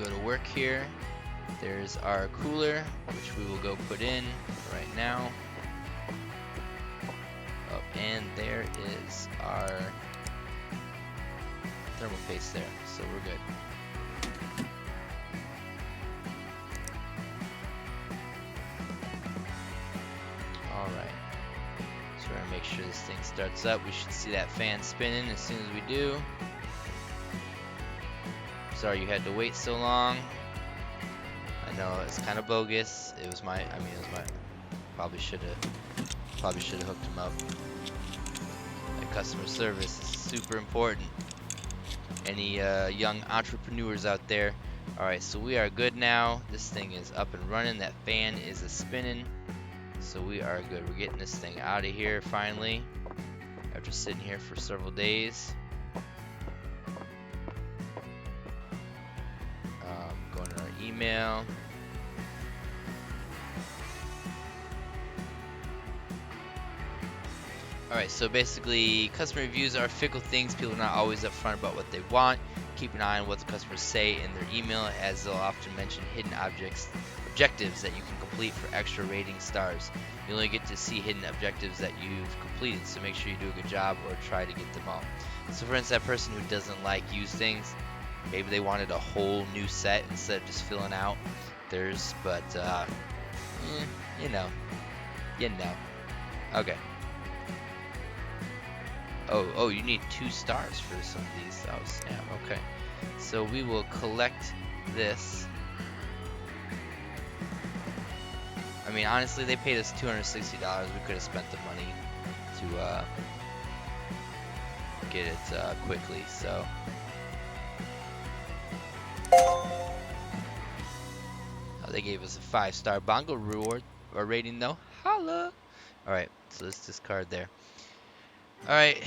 Go to work here. There's our cooler, which we will go put in right now. Oh, and there is our thermal paste there, so we're good. Alright, so we're gonna make sure this thing starts up. We should see that fan spinning as soon as we do. Sorry you had to wait so long. I know it's kind of bogus. It was my, probably should have hooked him up. That customer service is super important. Any young entrepreneurs out there? All right, so we are good now. This thing is up and running. That fan is a spinning, so we are good. We're getting this thing out of here finally after sitting here for several days. Going to our email. Alright, so basically, customer reviews are fickle things. People are not always upfront about what they want. Keep an eye on what the customers say in their email, as they'll often mention hidden objectives that you can complete for extra rating stars. You only get to see hidden objectives that you've completed, so make sure you do a good job or try to get them all. So for instance, that person who doesn't like used things, maybe they wanted a whole new set instead of just filling out theirs, but you know. Okay. Oh, you need 2 stars for some of these. Oh, snap. Okay. So we will collect this. mean, honestly, they paid us $260. We could have spent the money to get it quickly. So. They gave us a 5-star bongo reward or rating though. Holla! Alright, so let's discard there. Alright.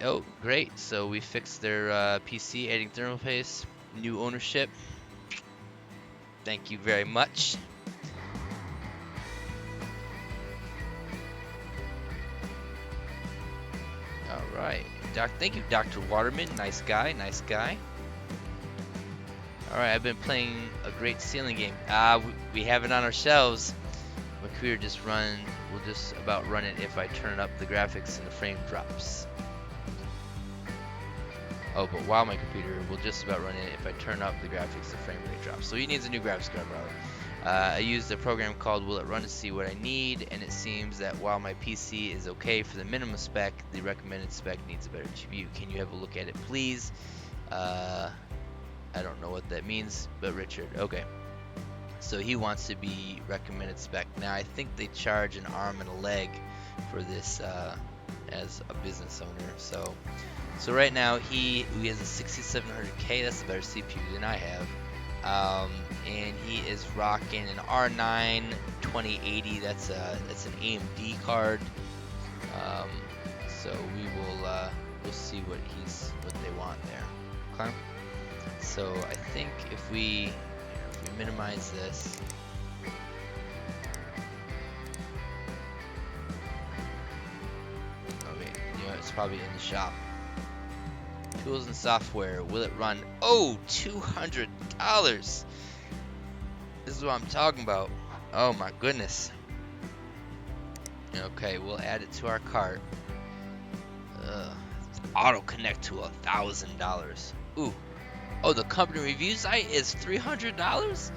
Oh, great. So we fixed their PC, adding thermal paste, new ownership. Thank you very much. Alright. Thank you, Dr. Waterman. Nice guy, nice guy. Alright, I've been playing a great ceiling game. We have it on our shelves. My computer will just about run it if I turn up the graphics and the frame drops. Oh, but while my computer will just about run it if I turn up the graphics, the frame rate drops. So he needs a new graphics card, brother. I used a program called Will It Run to see what I need, and it seems that while my PC is okay for the minimum spec, the recommended spec needs a better GPU. Can you have a look at it, please? I don't know what that means, but Richard, okay. So he wants to be recommended spec. Now I think they charge an arm and a leg for this as a business owner. So right now he has a 6700K. That's a better CPU than I have, and he is rocking an R9 2080. That's an AMD card. So we'll see what they want there. Okay. So I think if we minimize this, okay, you know, it's probably in the shop. Tools and software, will it run? Oh, $200. This is what I'm talking about. Oh my goodness. Okay, we'll add it to our cart. Auto connect to $1,000. Ooh. Oh, the company review site is $300?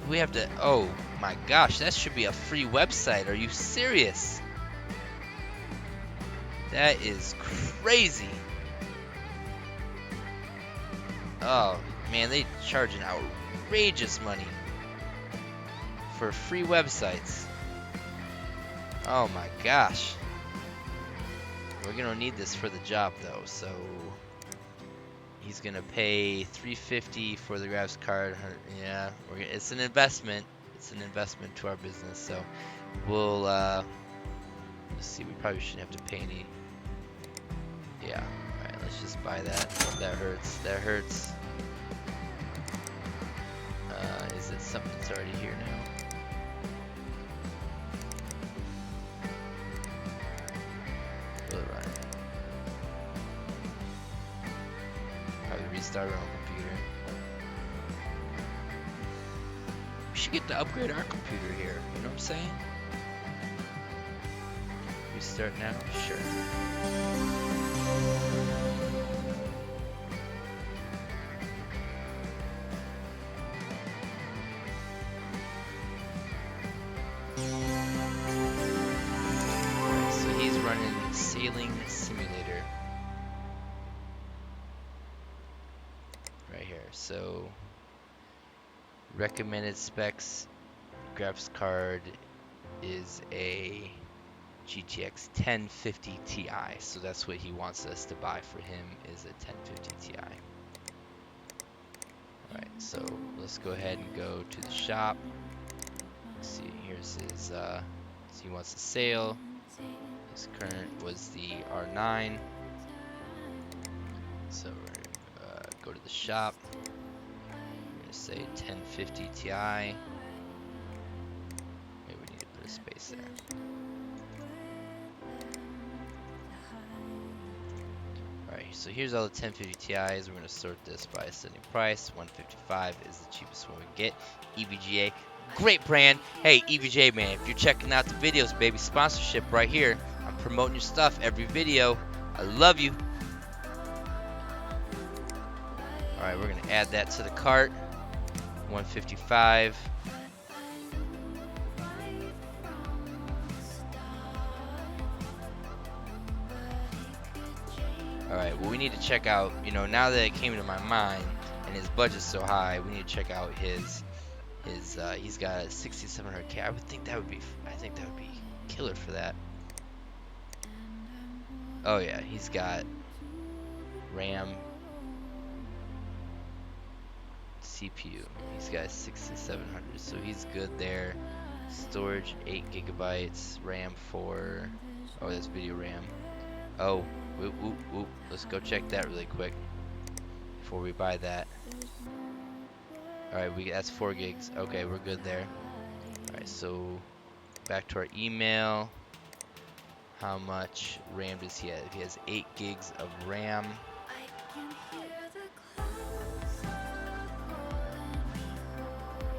We have to, oh my gosh, that should be a free website. Are you serious? That is crazy. Oh man, they charge an outrageous money for free websites. Oh my gosh. We're gonna need this for the job though, so he's gonna pay $350 for the graphics card. Yeah, it's an investment. It's an investment to our business. So we'll let's see. We probably shouldn't have to pay any. Yeah. All right. Let's just buy that. That hurts. That hurts. Is it something that's already here now? Will it run? Probably restart our own computer. We should get to upgrade our computer here. You know what I'm saying? Restart now? Sure. So he's running Sailing Simulator. Right here. So recommended specs, graphics card is a GTX 1050 Ti. So that's what he wants us to buy for him, is a 1050 Ti. Alright, so let's go ahead and go to the shop. Let's see, here's his, so he wants a sale. His current was the R9. So we're gonna go to the shop. We're gonna say 1050 Ti. Maybe we need to put a space there. Alright, so here's all the 1050 Ti's. We're gonna sort this by ascending price. 155 is the cheapest one we can get. EVGA, great brand. Hey, EVGA man, if you're checking out the videos, baby, sponsorship right here. I'm promoting your stuff every video. I love you. Alright, we're gonna add that to the cart. 155. Alright, well we need to check out, you know, now that it came to my mind and his budget's so high, we need to check out his He's got a 6700K. I think that would be killer for that. Oh yeah, he's got RAM, CPU. He's got 6700, so he's good there. Storage 8 gigabytes, RAM 4. Oh, that's video RAM. Oh, whoop, whoop, whoop. Let's go check that really quick before we buy that. Alright, that's 4 gigs. Okay, we're good there. Alright, so back to our email. How much RAM does he have? He has 8 gigs of RAM.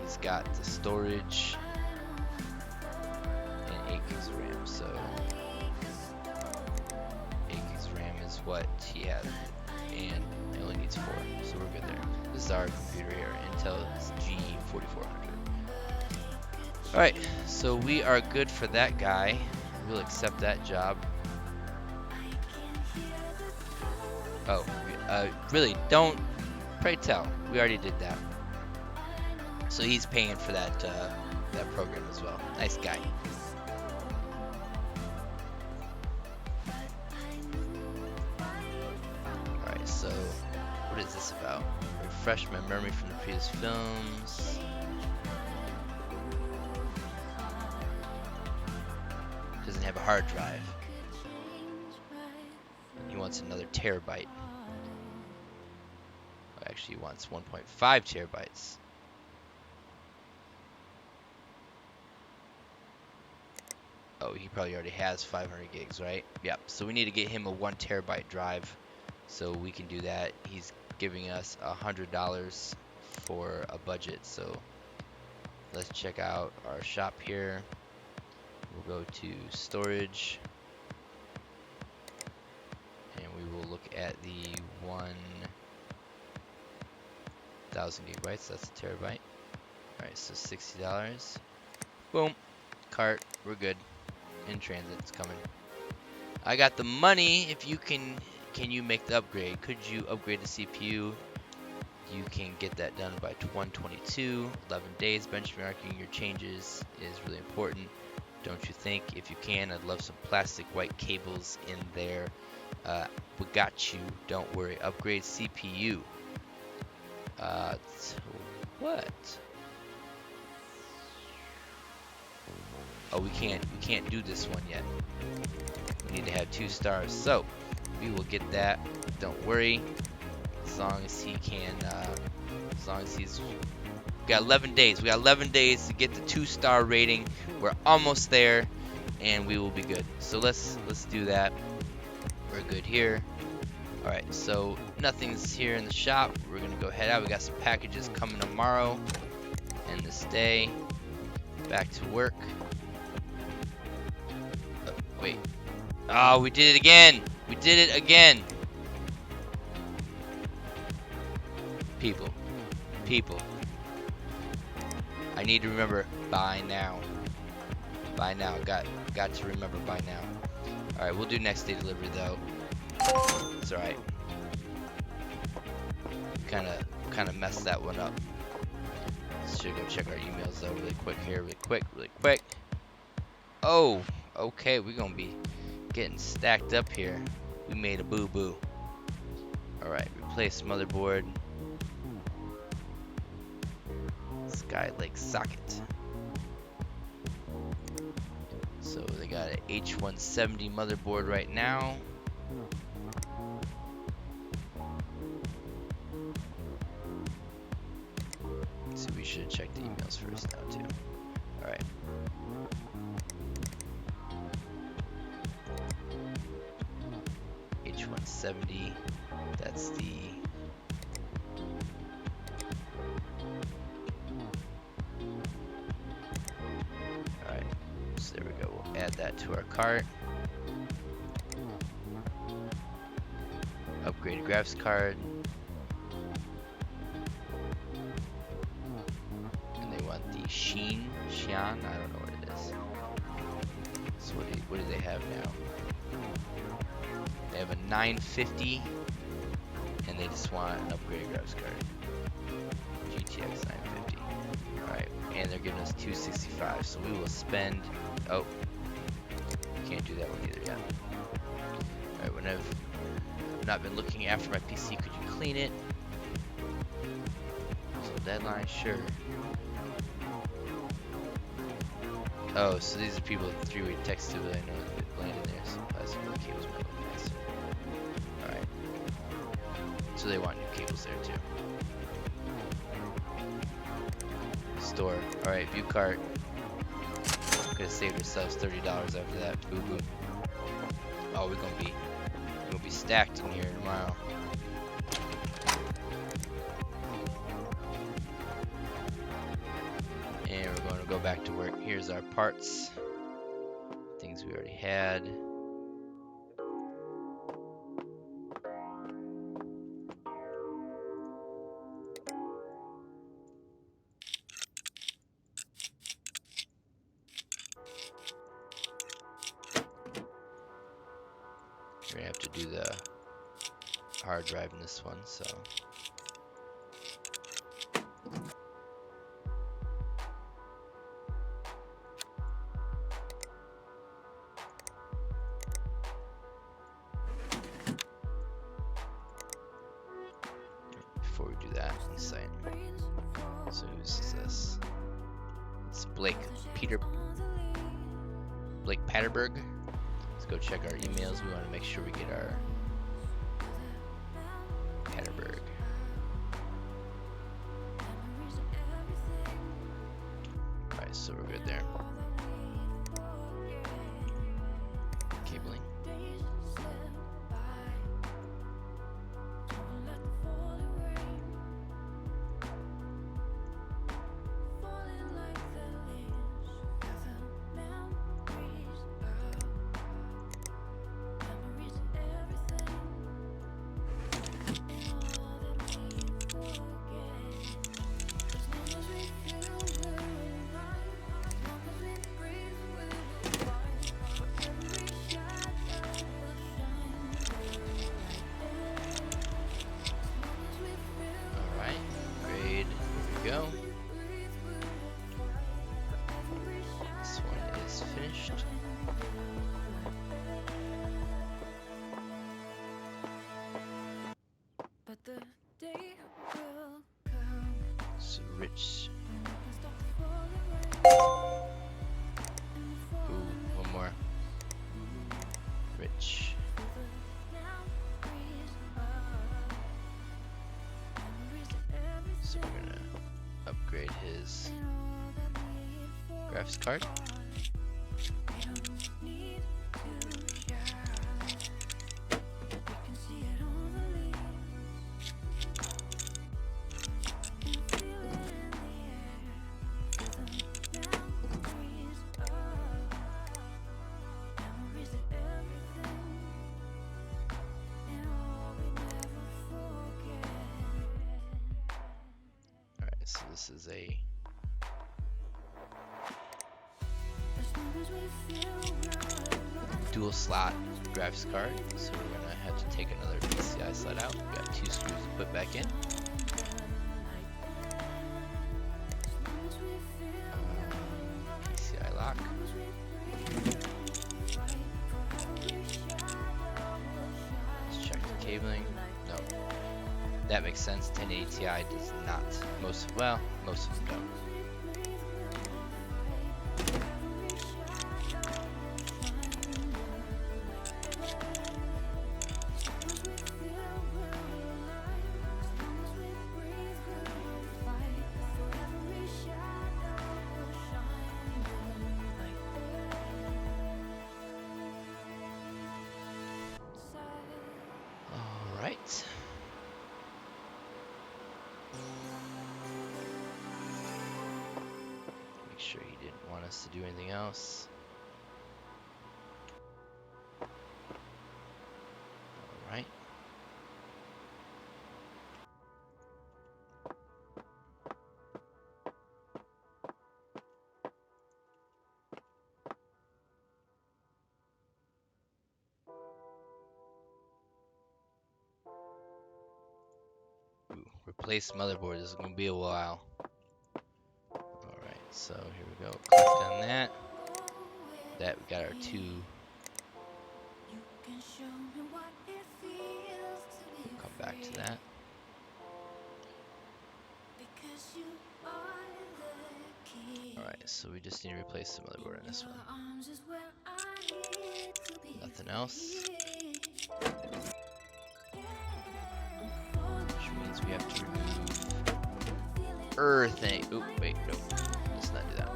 He's got the storage and 8 gigs of RAM. So 8 gigs of RAM is what he has, and he only needs 4. So we're good there. This is our computer here, Intel G4400. Alright, so we are good for that guy. We'll accept that job. Oh, really, don't, pray tell. We already did that. So he's paying for that that program as well. Nice guy. Alright, so what is this about? Refresh my memory from the previous films. Doesn't have a hard drive. He wants another terabyte. Oh, actually, he wants 1.5 terabytes. Oh, he probably already has 500 gigs, right? Yep. So we need to get him a 1 terabyte drive, so we can do that. He's giving us $100 for a budget. So let's check out our shop here. We'll go to storage, and we will look at the 1,000 gigabytes. That's a terabyte. All right, so $60. Boom, cart. We're good. In transit, it's coming. I got the money. If you can you make the upgrade? Could you upgrade the CPU? You can get that done by 1/22. 11 days. Benchmarking your changes is really important, don't you think? If you can, I'd love some plastic white cables in there. We got you. Don't worry. Upgrade CPU. What? Oh, we can't do this one yet. We need to have 2 stars. So we will get that. Don't worry. As long as he can, as long as he's, we got 11 days. We got 11 days to get the 2-star rating. We're almost there, and we will be good. So let's do that. We're good here. All right. So nothing's here in the shop. We're gonna go head out. We got some packages coming tomorrow and this day. Back to work. Wait. Oh, we did it again. We did it again. People. I need to remember buy now. Buy now. Got to remember buy now. All right, we'll do next day delivery though. It's all right. Kind of messed that one up. Should go check our emails though really quick here, really quick. Oh, okay, we're gonna be getting stacked up here. We made a boo-boo. Alright, replace motherboard. Skylake socket. So they got an H170 motherboard right now. So we should check the emails first now too. Alright. H170, that's the alright, so there we go. We'll add that to our cart. Upgraded graphics card. And they want the Xian, I don't know what it is. So what do they have now? They have a 950, and they just want an upgraded graphics card. GTX 950. Alright, and they're giving us 265, so we will spend... Oh, can't do that one either yet. Alright, when I've not been looking after my PC, could you clean it? So deadline, sure. Oh, so these are people with three-way text to, but I know that landed there, so plastic cables might look nice. Alright. So they want new cables there too. Store. Alright, view cart. Could have saved ourselves $30 after that. Boo boo. Oh, we're gonna be stacked in here tomorrow. And we're going to go back to work. Here's our parts. Things we already had. We're gonna have to do the hard drive in this one, so. Before we do that, inside. So who's this? It's Blake Patterberg. Let's go check our emails. We want to make sure we get our Patterberg. Alright, so we're good there. Cabling. Go. This one is finished. So Rich. Ooh, one more. Rich. So we're gonna upgrade his graphics card. Alright, so this is a dual slot graphics card, so we're gonna have to take another PCI slot out. We got 2 screws to put back in. PCI lock. Let's check the cabling. No, that makes sense. 1080 Ti does not. Most of them don't. Alright. Make sure he didn't want us to do anything else. Alright. Ooh, replace motherboard. This is gonna be a while. So here we go. Click on that. We got our two. We'll come back to that. Alright, so we just need to replace the motherboard on this one. Nothing else. Which means we have to remove everything. Oop, wait, no. Let's not do that.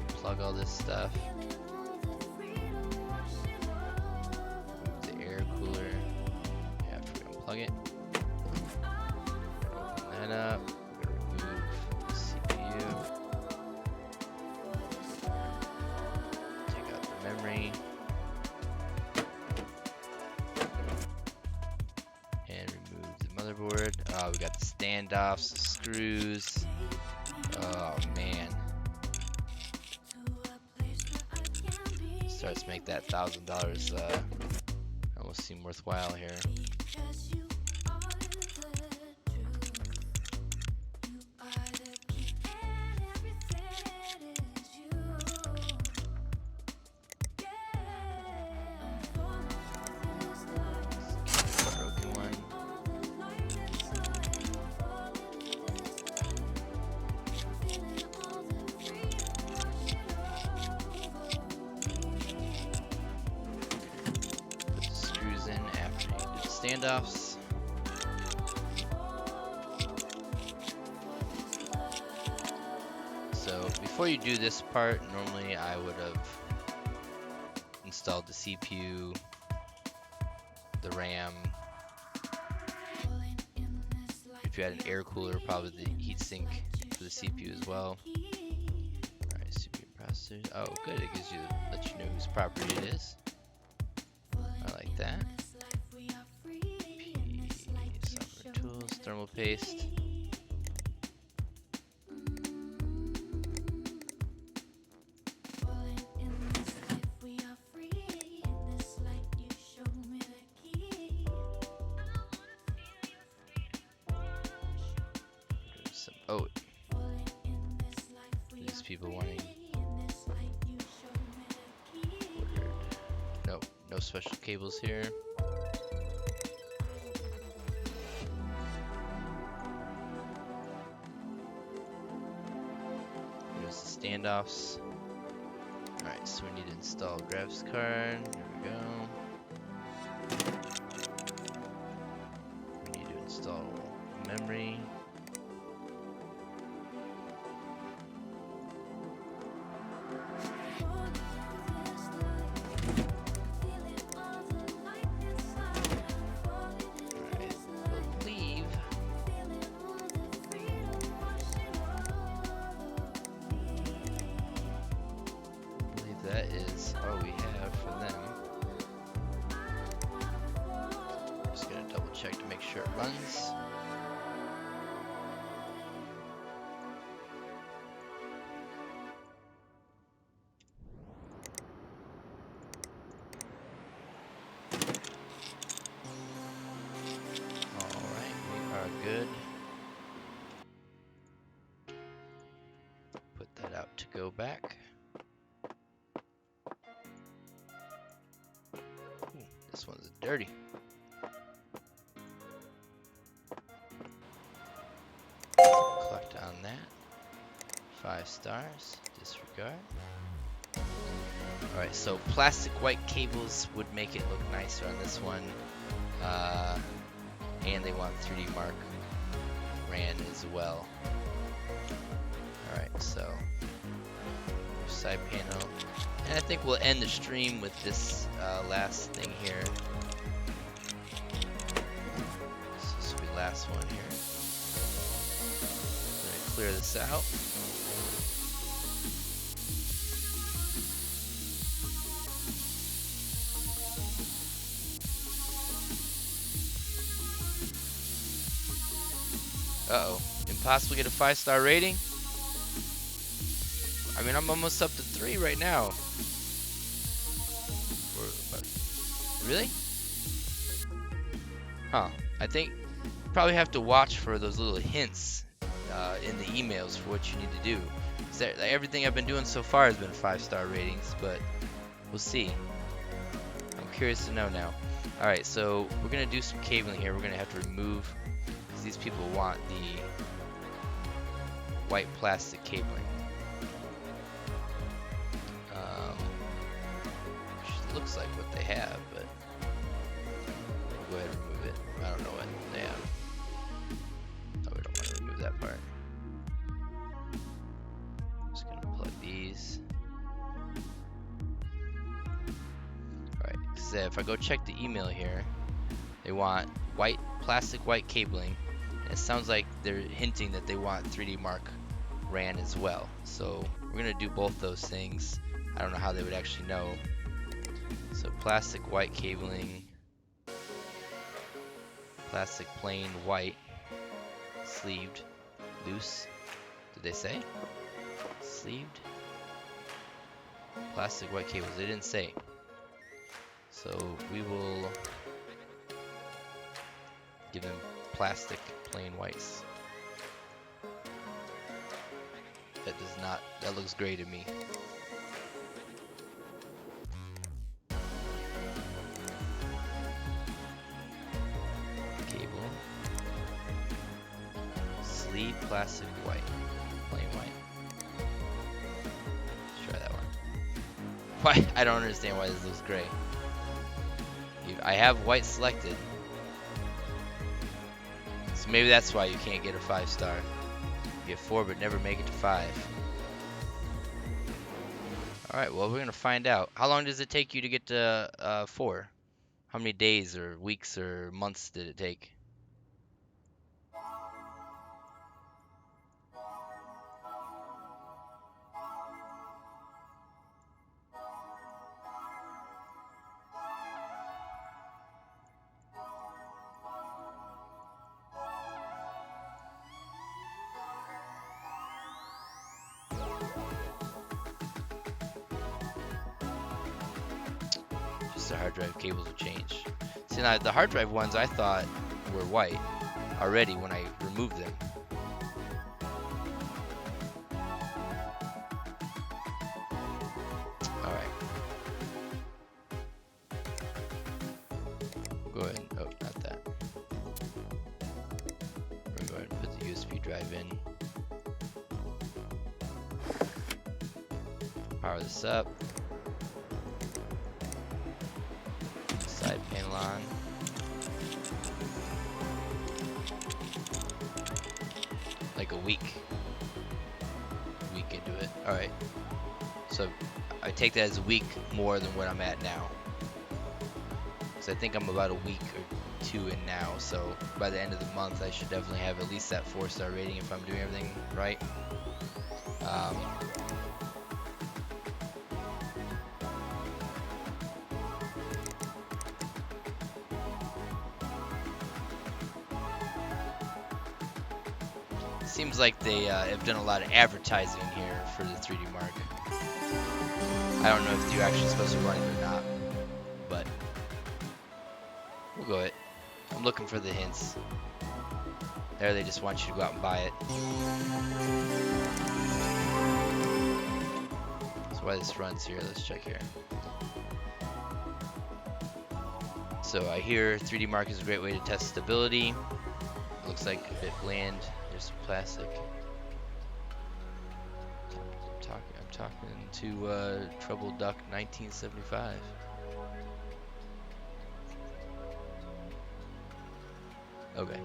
Plug all this stuff. The air cooler. After we unplug it. Open that up. We're gonna remove the CPU. Take out the memory. And remove the motherboard. We got the standoffs, the screws. Oh man. Starts to make that $1,000 almost seem worthwhile here. Broken one. Standoffs. So before you do this part, normally I would have installed the CPU, the RAM. If you had an air cooler, probably the heatsink for the CPU as well. Alright, CPU processors. Oh, good. It gives you, let you know whose property it is. I like that. Thermal paste. Oh, these people wanting. No special cables here. Standoffs. Alright, so we need to install graphics card. There we go. We need to install memory. That is all we have for them. Just gonna double check to make sure it runs. Alright, we are good. Put that out to go back. This one's dirty. Collect on that. 5 stars. Disregard. Alright, so plastic white cables would make it look nicer on this one. And they want 3D Mark ran as well. Alright, so side panel. And I think we'll end the stream with this last thing here. This will be the last one here. I'm going to clear this out. Uh-oh. Impossible to get a 5-star rating? I mean, I'm almost up to 3 right now. Really? Huh. I think probably have to watch for those little hints in the emails for what you need to do. Everything I've been doing so far has been 5-star ratings, but we'll see. I'm curious to know now. Alright, so we're going to do some cabling here. We're going to have to remove, because these people want the white plastic cabling. Which looks like what they have, but we'll go ahead and remove it. I don't know what they have. Oh, we don't want to remove that part. Just going to plug these. Alright, so if I go check the email here, they want plastic white cabling. It sounds like they're hinting that they want 3D Mark ran as well. So we're going to do both those things. I don't know how they would actually know. So plastic white cabling, plastic plain white, sleeved, loose. Did they say? Sleeved? Plastic white cables. They didn't say. So we will give them plastic plain whites. That does not, that looks gray to me. Cable. Sleeve plastic white. Plain white. Let's try that one. Why? I don't understand why this looks gray. I have white selected. So maybe that's why you can't get a 5-star. You get 4 but never make it to 5. Alright, well we're going to find out. How long does it take you to get to 4? How many days or weeks or months did it take? The hard drive cables will change. See, now the hard drive ones I thought were white already when I removed them. Alright. Go ahead and, oh, not that. We're going to go ahead and put the USB drive in. Power this up. Side panel on. Like a week into it. Alright. So I take that as a week more than what I'm at now. So I think I'm about a week or 2 in now. So by the end of the month I should definitely have at least that 4-star rating if I'm doing everything right. Seems like they have done a lot of advertising here for the 3D Mark. I don't know if you're actually supposed to run it or not, but we'll go it. I'm looking for the hints. There, they just want you to go out and buy it. That's why this runs here. Let's check here. So I hear 3D Mark is a great way to test stability. Looks like a bit bland. There's some plastic. I'm talking to Trouble Duck 1975. Okay.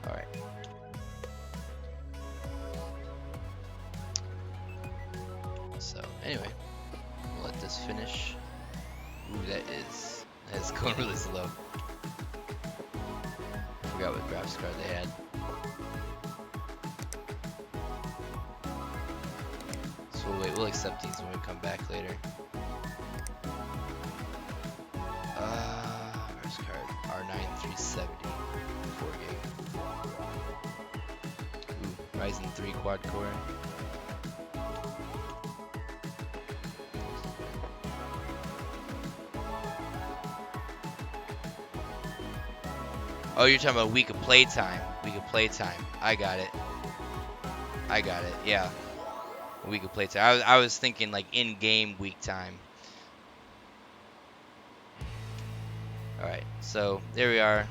All right. So anyway, we'll let this finish. Ooh, that's going really slow. Forgot what graphics card they had. So we'll accept these when we come back later. Graphics card R9 370, 4 gig. Ooh, Ryzen 3 quad core. Oh, you're talking about week of playtime. Week of playtime. I got it. I got it. Yeah. A week of playtime. I was thinking like in-game week time. Alright, so there we are.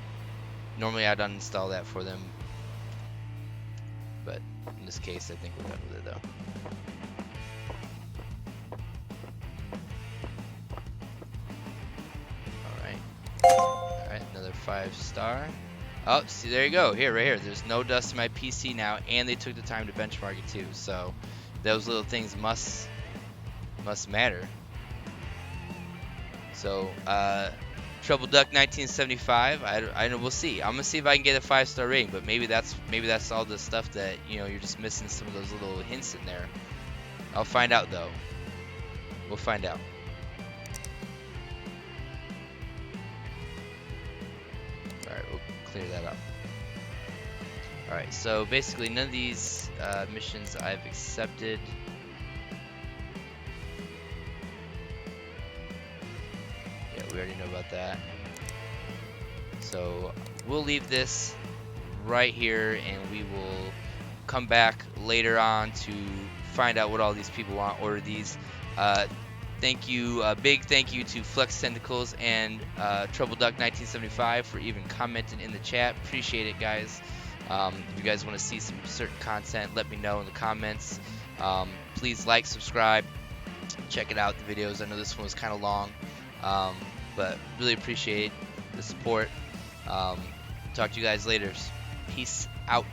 Normally I'd uninstall that for them, but in this case I think we're done with it though. Alright, another 5-star. Oh, see, there you go. Here, right here. There's no dust in my PC now, and they took the time to benchmark it too. So those little things must matter. So Trouble Duck 1975. I know, we'll see. I'm gonna see if I can get a 5-star rating, but maybe that's all the stuff that, you know, you're just missing some of those little hints in there. I'll find out though. We'll find out. All right, we'll clear that up. All right, so basically none of these missions I've accepted. We already know about that. So we'll leave this right here, and we will come back later on to find out what all these people want. Order these. Thank you, big thank you to Flex Tentacles and Trouble Duck 1975 for even commenting in the chat. Appreciate it, guys. If you guys want to see some certain content, let me know in the comments. Please like, subscribe, check it out, the videos. I know this one was kind of long. But really appreciate the support. Talk to you guys later. Peace out.